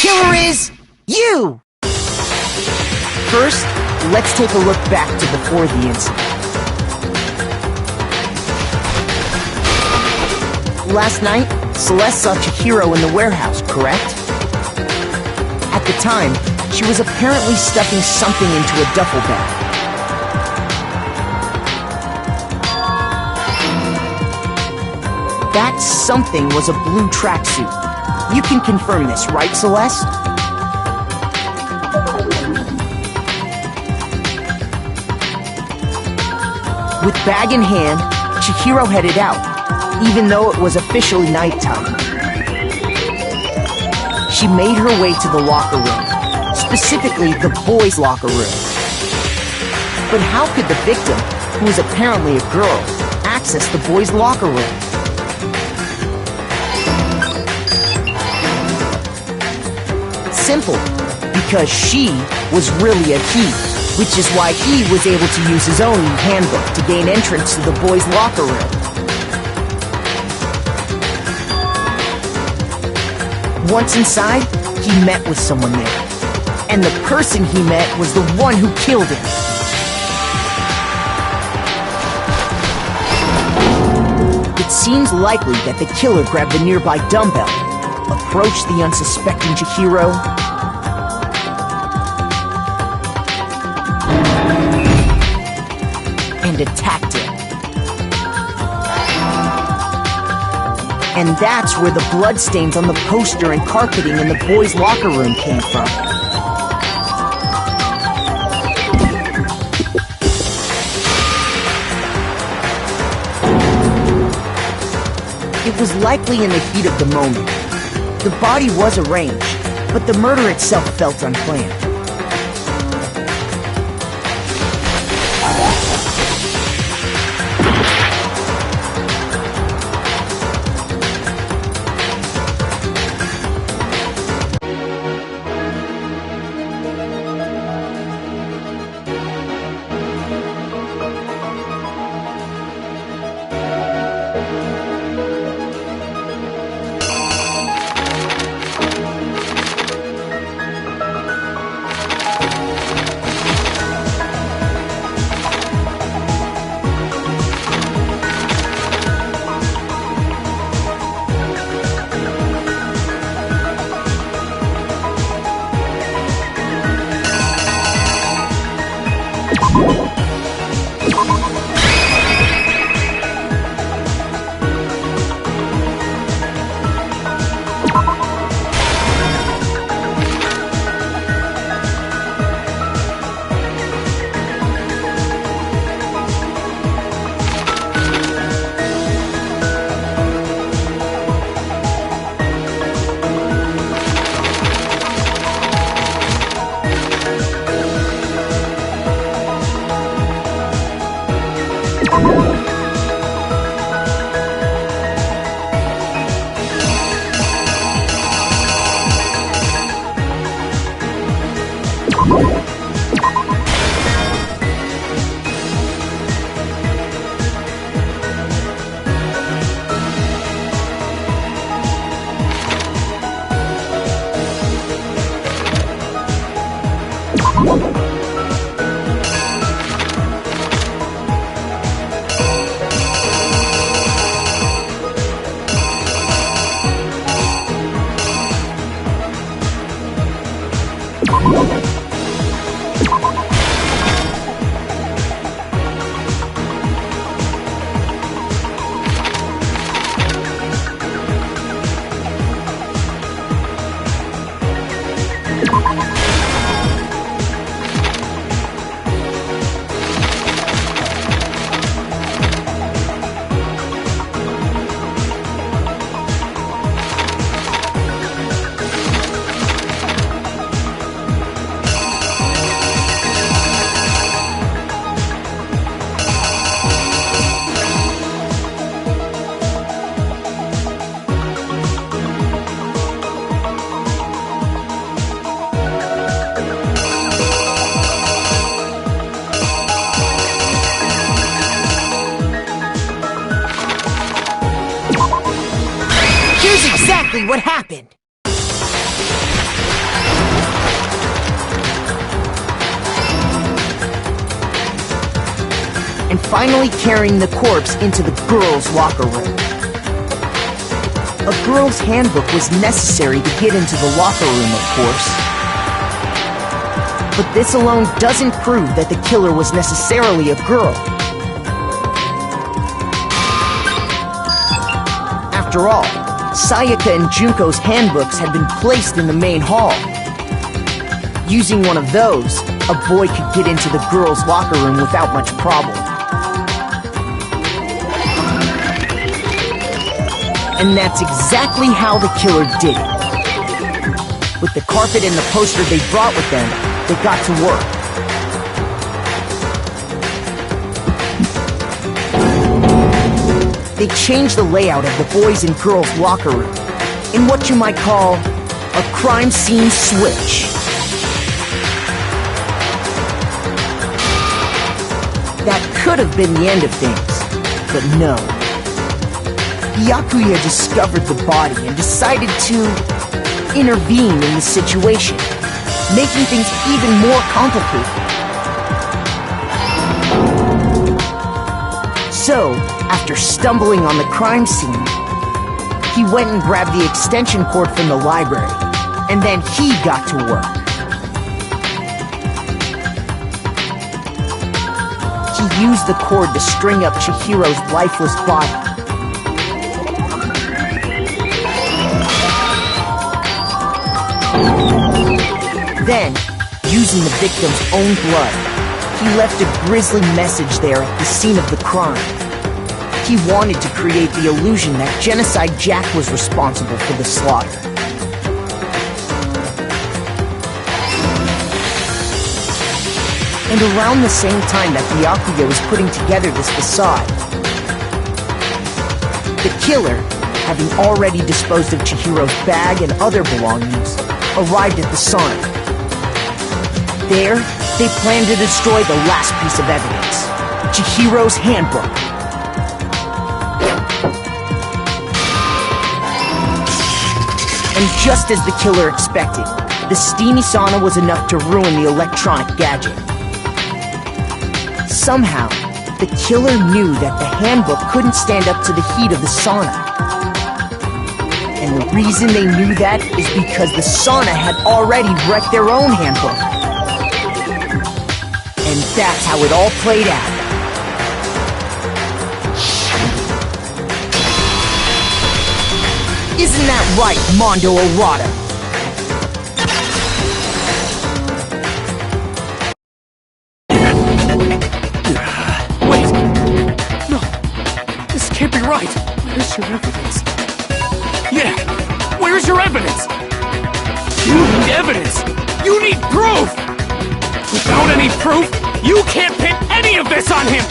killer is you! First, let's take a look back to before the incident. Last night, Celeste saw Chihiro in the warehouse, correct? At the time, she was apparently stuffing something into a duffel bag. That something was a blue tracksuit. You can confirm this, right, Celeste? With bag in hand, Chihiro headed out, even though it was officially nighttime. She made her way to the locker room, specifically the boys' locker room. But how could the victim, who was apparently a girl, access the boys' locker room? simple. Because she was really a he, which is why he was able to use his own handbook to gain entrance to the boys' locker room. Once inside, he met with someone there. And the person he met was the one who killed him. It seems likely that the killer grabbed the nearby dumbbell, approached the unsuspecting Chihiro, and attacked him. And that's where the bloodstains on the poster and carpeting in the boys' locker room came from. It was likely in the heat of the moment. The body was arranged, but the murder itself felt unplanned. What happened? And finally carrying the corpse into the girls' locker room. A girl's handbook was necessary to get into the locker room, of course. But this alone doesn't prove that the killer was necessarily a girl. After all, Sayaka and Junko's handbooks had been placed in the main hall. Using one of those, a boy could get into the girls' locker room without much problem. And that's exactly how the killer did it. With the carpet and the poster they brought with them, they got to work. They changed the layout of the boys' and girls' locker room in what you might call A crime scene switch. That could have been the end of things, but no. Byakuya discovered the body and decided to intervene in the situation, making things even more complicated. So, after stumbling on the crime scene, he went and grabbed the extension cord from the library, and then he got to work. He used the cord to string up Chihiro's lifeless body. Then, using the victim's own blood, he left a grisly message there at the scene of the crime. He wanted to create the illusion that Genocide Jack was responsible for the slaughter. And around the same time that Byakuya was putting together this facade, the killer, having already disposed of Chihiro's bag and other belongings, arrived at the sauna. There, they planned to destroy the last piece of evidence, Chihiro's handbook. And just as the killer expected, the steamy sauna was enough to ruin the electronic gadget. Somehow, the killer knew that the handbook couldn't stand up to the heat of the sauna. And the reason they knew that is because the sauna had already wrecked their own handbook. And that's how it all played out. Isn't that right, Mondo Arata? Wait! No! This can't be right! Where's your evidence? Yeah! Where's your evidence? You need evidence! You need proof! Without any proof, you can't pin any of this on him!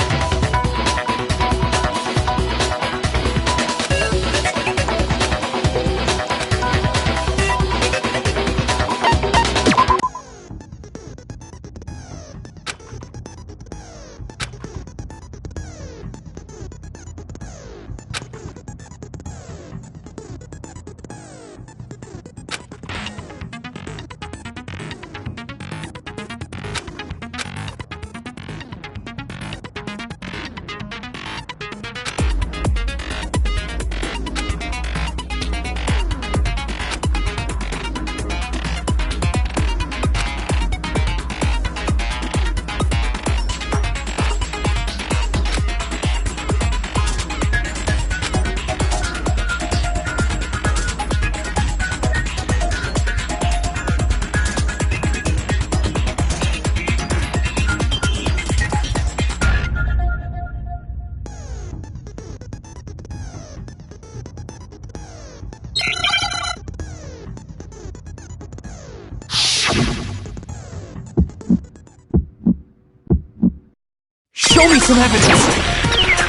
Show me some evidence!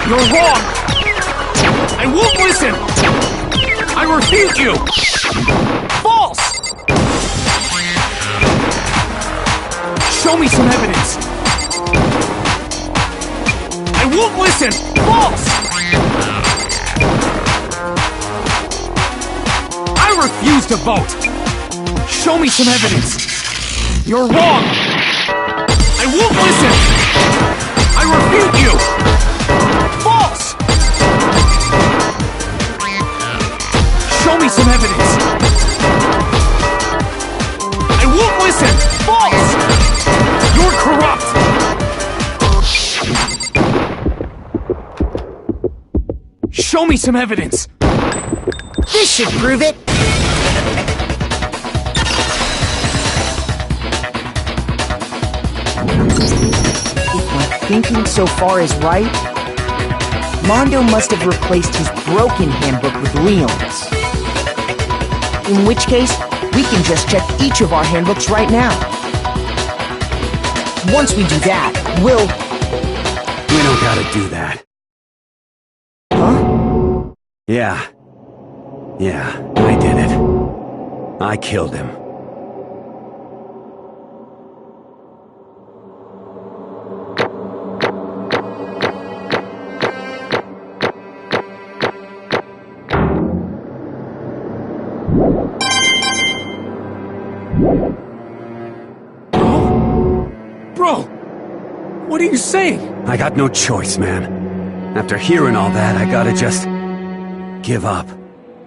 You're wrong! I won't listen! I refute you! False! Show me some evidence! I won't listen! False! I refuse to vote! Show me some evidence! You're wrong! I won't listen! I refute you! False! Show me some evidence! I won't listen! False! You're corrupt! Show me some evidence! This should prove it! Thinking so far is right, Mondo must have replaced his broken handbook with Leon's. In which case, we can just check each of our handbooks right now. Once we do that, we'll... We don't gotta do that. Huh? Yeah, I did it. I killed him. Bro! What are you saying? I got no choice, man. After hearing all that, I gotta just... give up.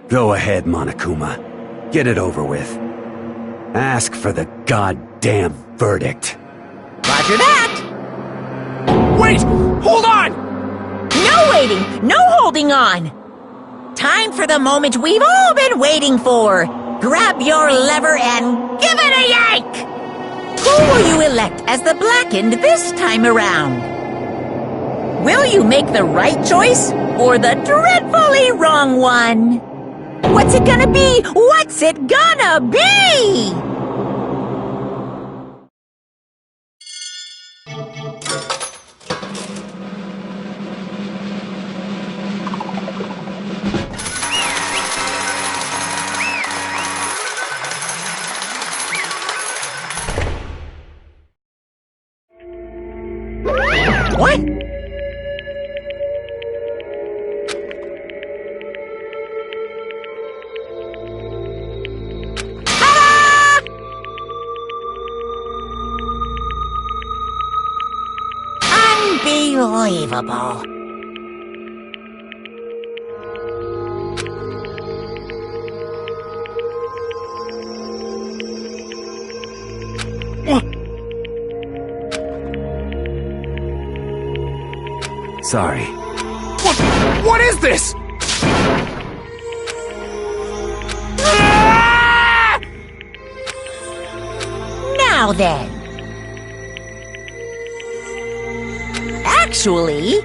Go ahead, Monokuma. Get it over with. Ask for the goddamn verdict. Roger that! Wait! Hold on! No waiting! No holding on! Time for the moment we've all been waiting for! Grab your lever and give it a yank! Who will you elect as the Blackened this time around? Will you make the right choice or the dreadfully wrong one? What's it gonna be? What's it gonna be? What? Unbelievable. Sorry. What is this? Now then. Actually...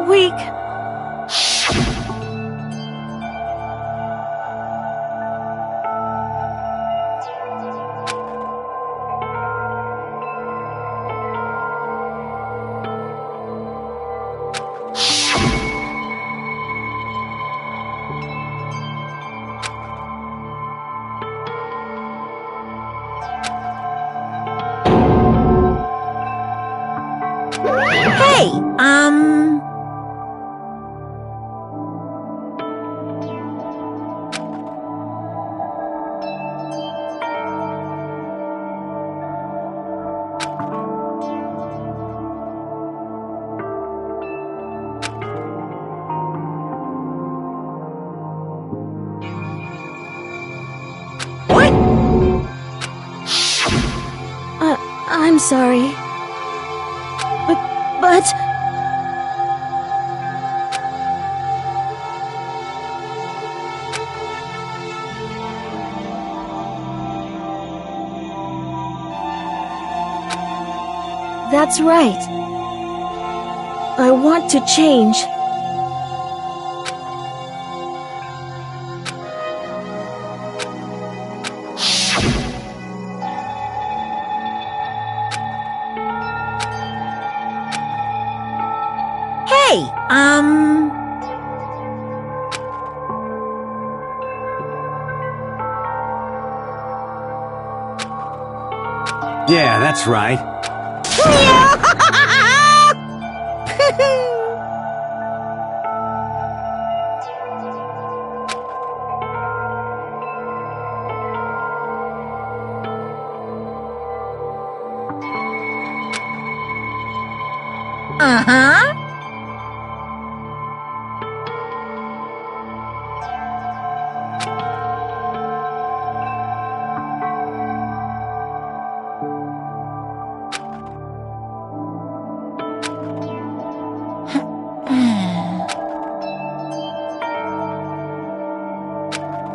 Weak. Hey, what? I'm sorry. But... That's right. I want to change. Hey, Yeah, that's right.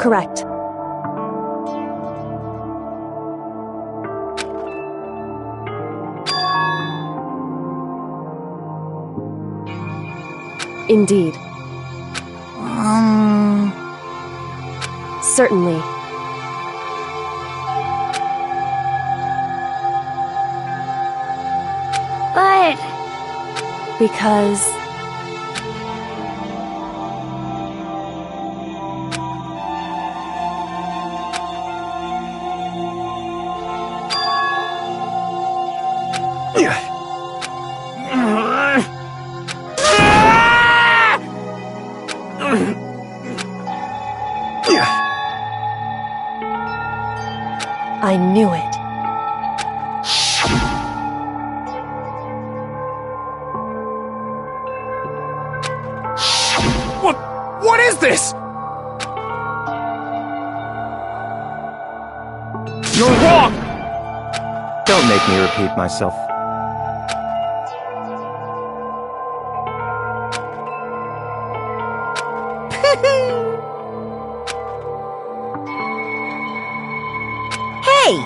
Correct. Indeed. Certainly. But... Because... I knew it. What is this? You're wrong! Don't make me repeat myself. Hey,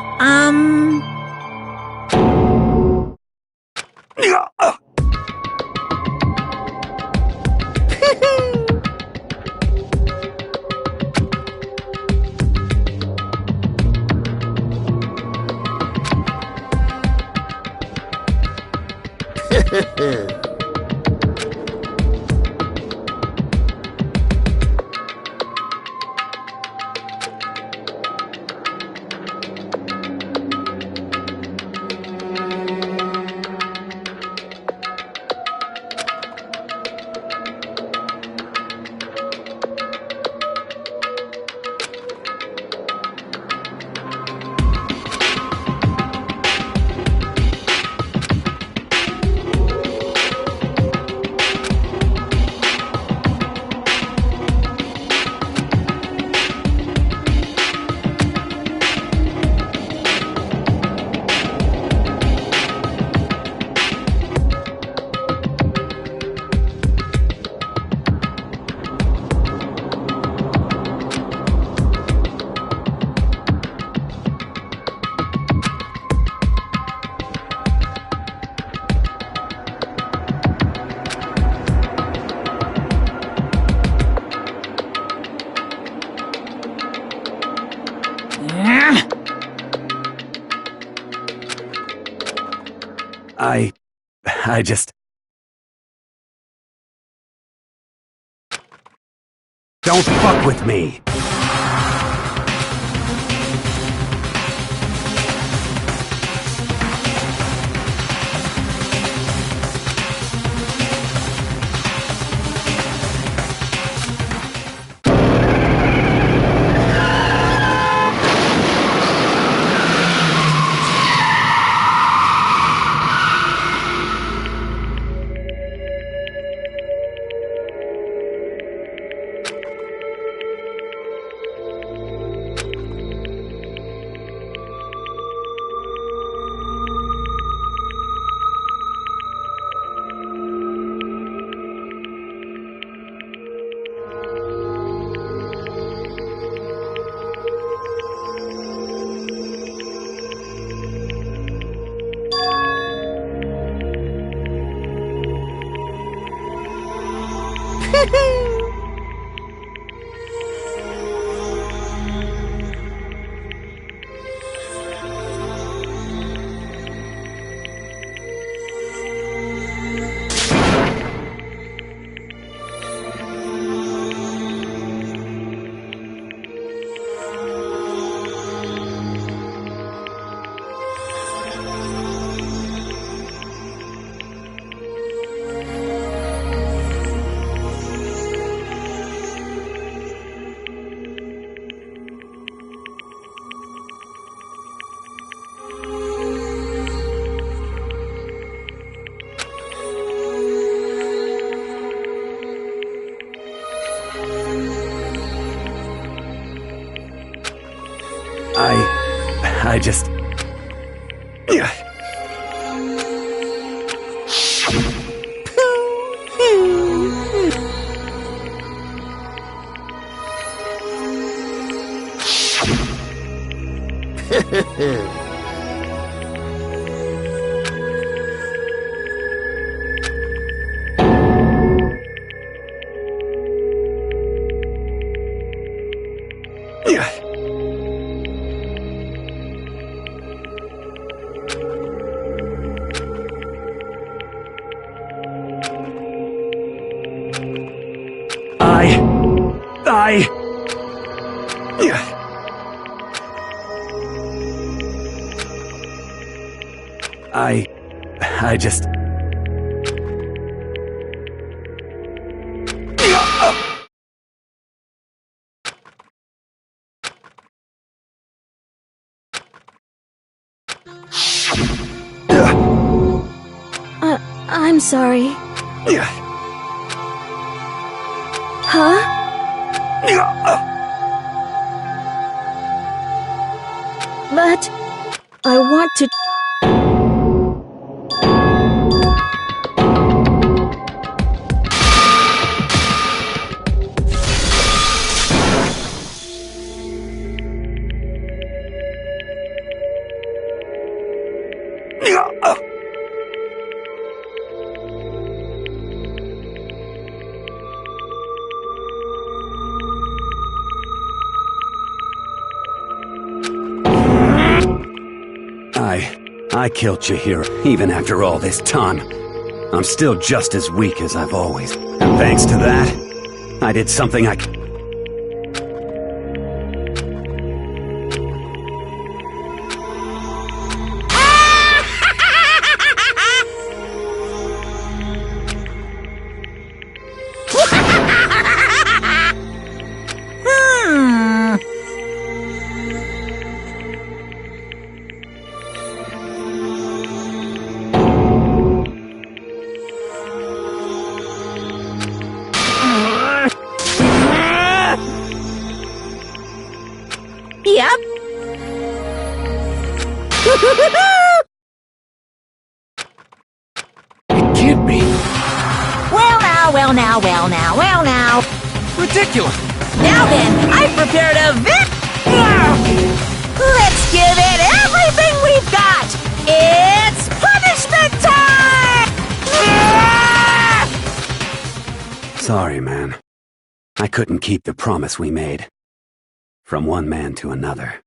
I just... Don't fuck with me! I just... I just... I'm sorry. Huh? But I want to... I killed Chihiro, even after all this time. I'm still just as weak as I've always. And thanks to that, I did something I... Yep. It can't be. Well now. Ridiculous. Now then, I've prepared a Let's give it everything we've got. It's punishment time! Sorry, man. I couldn't keep the promise we made. From one man to another.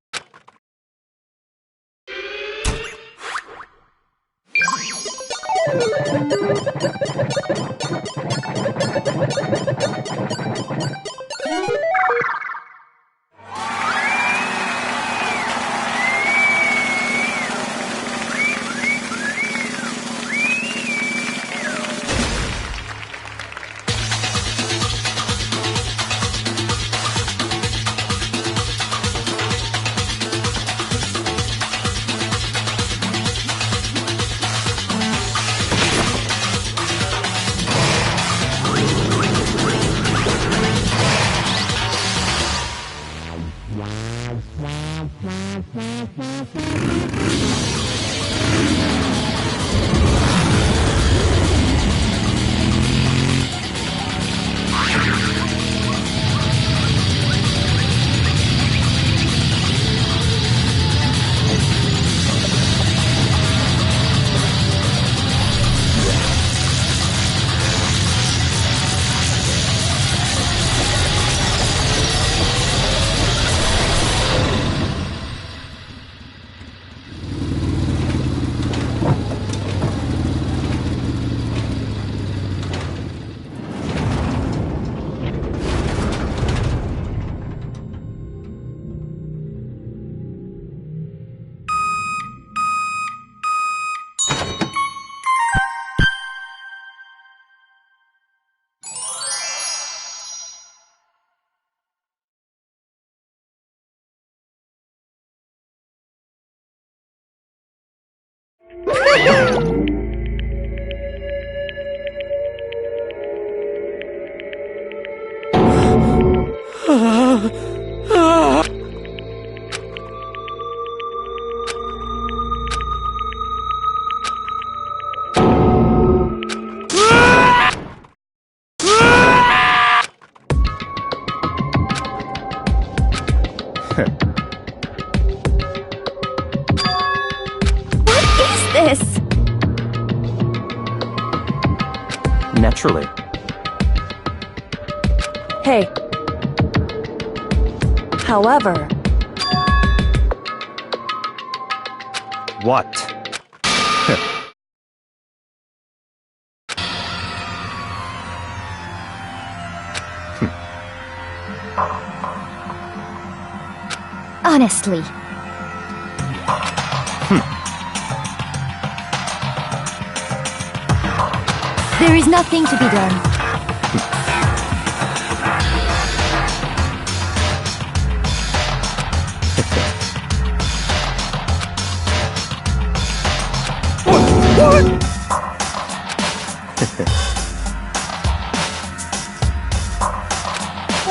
naturally. Hey. However, What? Honestly. There is nothing to be done.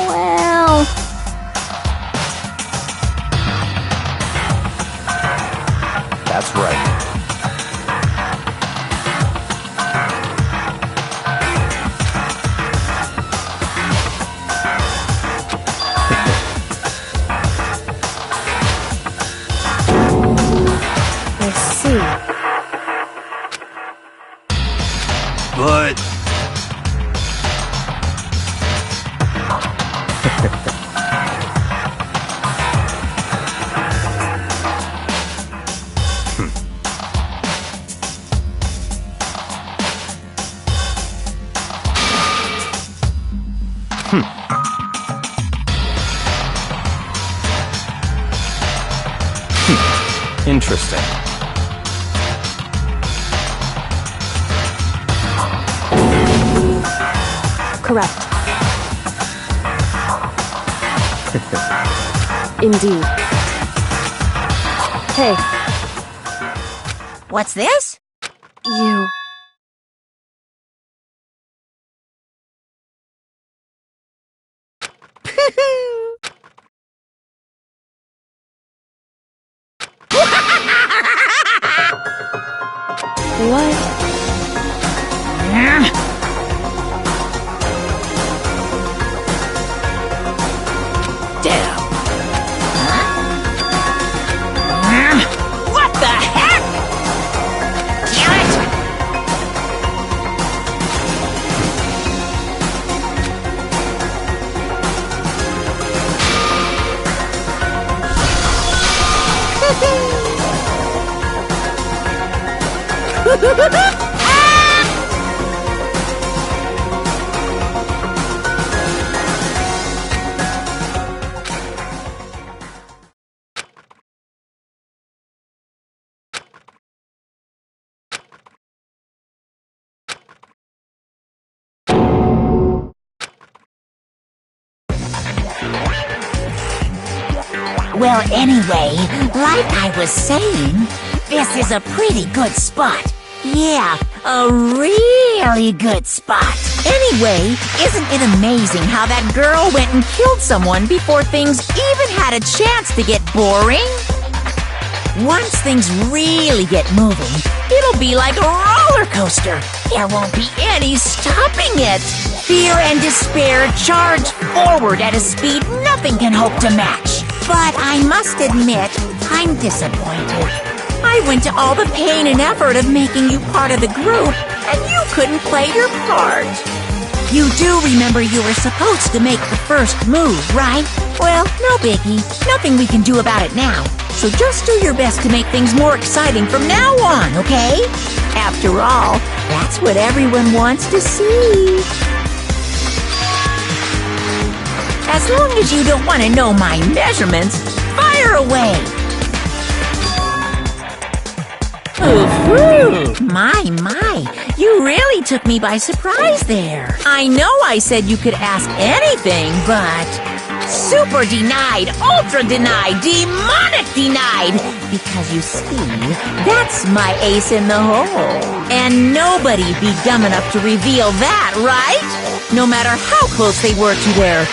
Well, That's right. I see. But Interesting. Correct. Indeed. Hey, What's this? you... What? Damn. What the heck? Damn it! Well, anyway, like I was saying, this is a pretty good spot. Yeah, a really good spot. Anyway, isn't it amazing how that girl went and killed someone before things even had a chance to get boring? Once things really get moving, it'll be like a roller coaster. There won't be any stopping it. Fear and despair charge forward at a speed nothing can hope to match. But I must admit, I'm disappointed. I went to all the pain and effort of making you part of the group, and you couldn't play your part. You do remember you were supposed to make the first move, right? Well, no biggie. Nothing we can do about it now. So just do your best to make things more exciting from now on, okay? After all, that's what everyone wants to see. As long as you don't want to know my measurements, fire away! Ooh, my, you really took me by surprise there. I know I said you could ask anything, but... super denied, ultra denied, demonic denied! Because you see, that's my ace in the hole. And nobody'd be dumb enough to reveal that, right? No matter how close they were to their...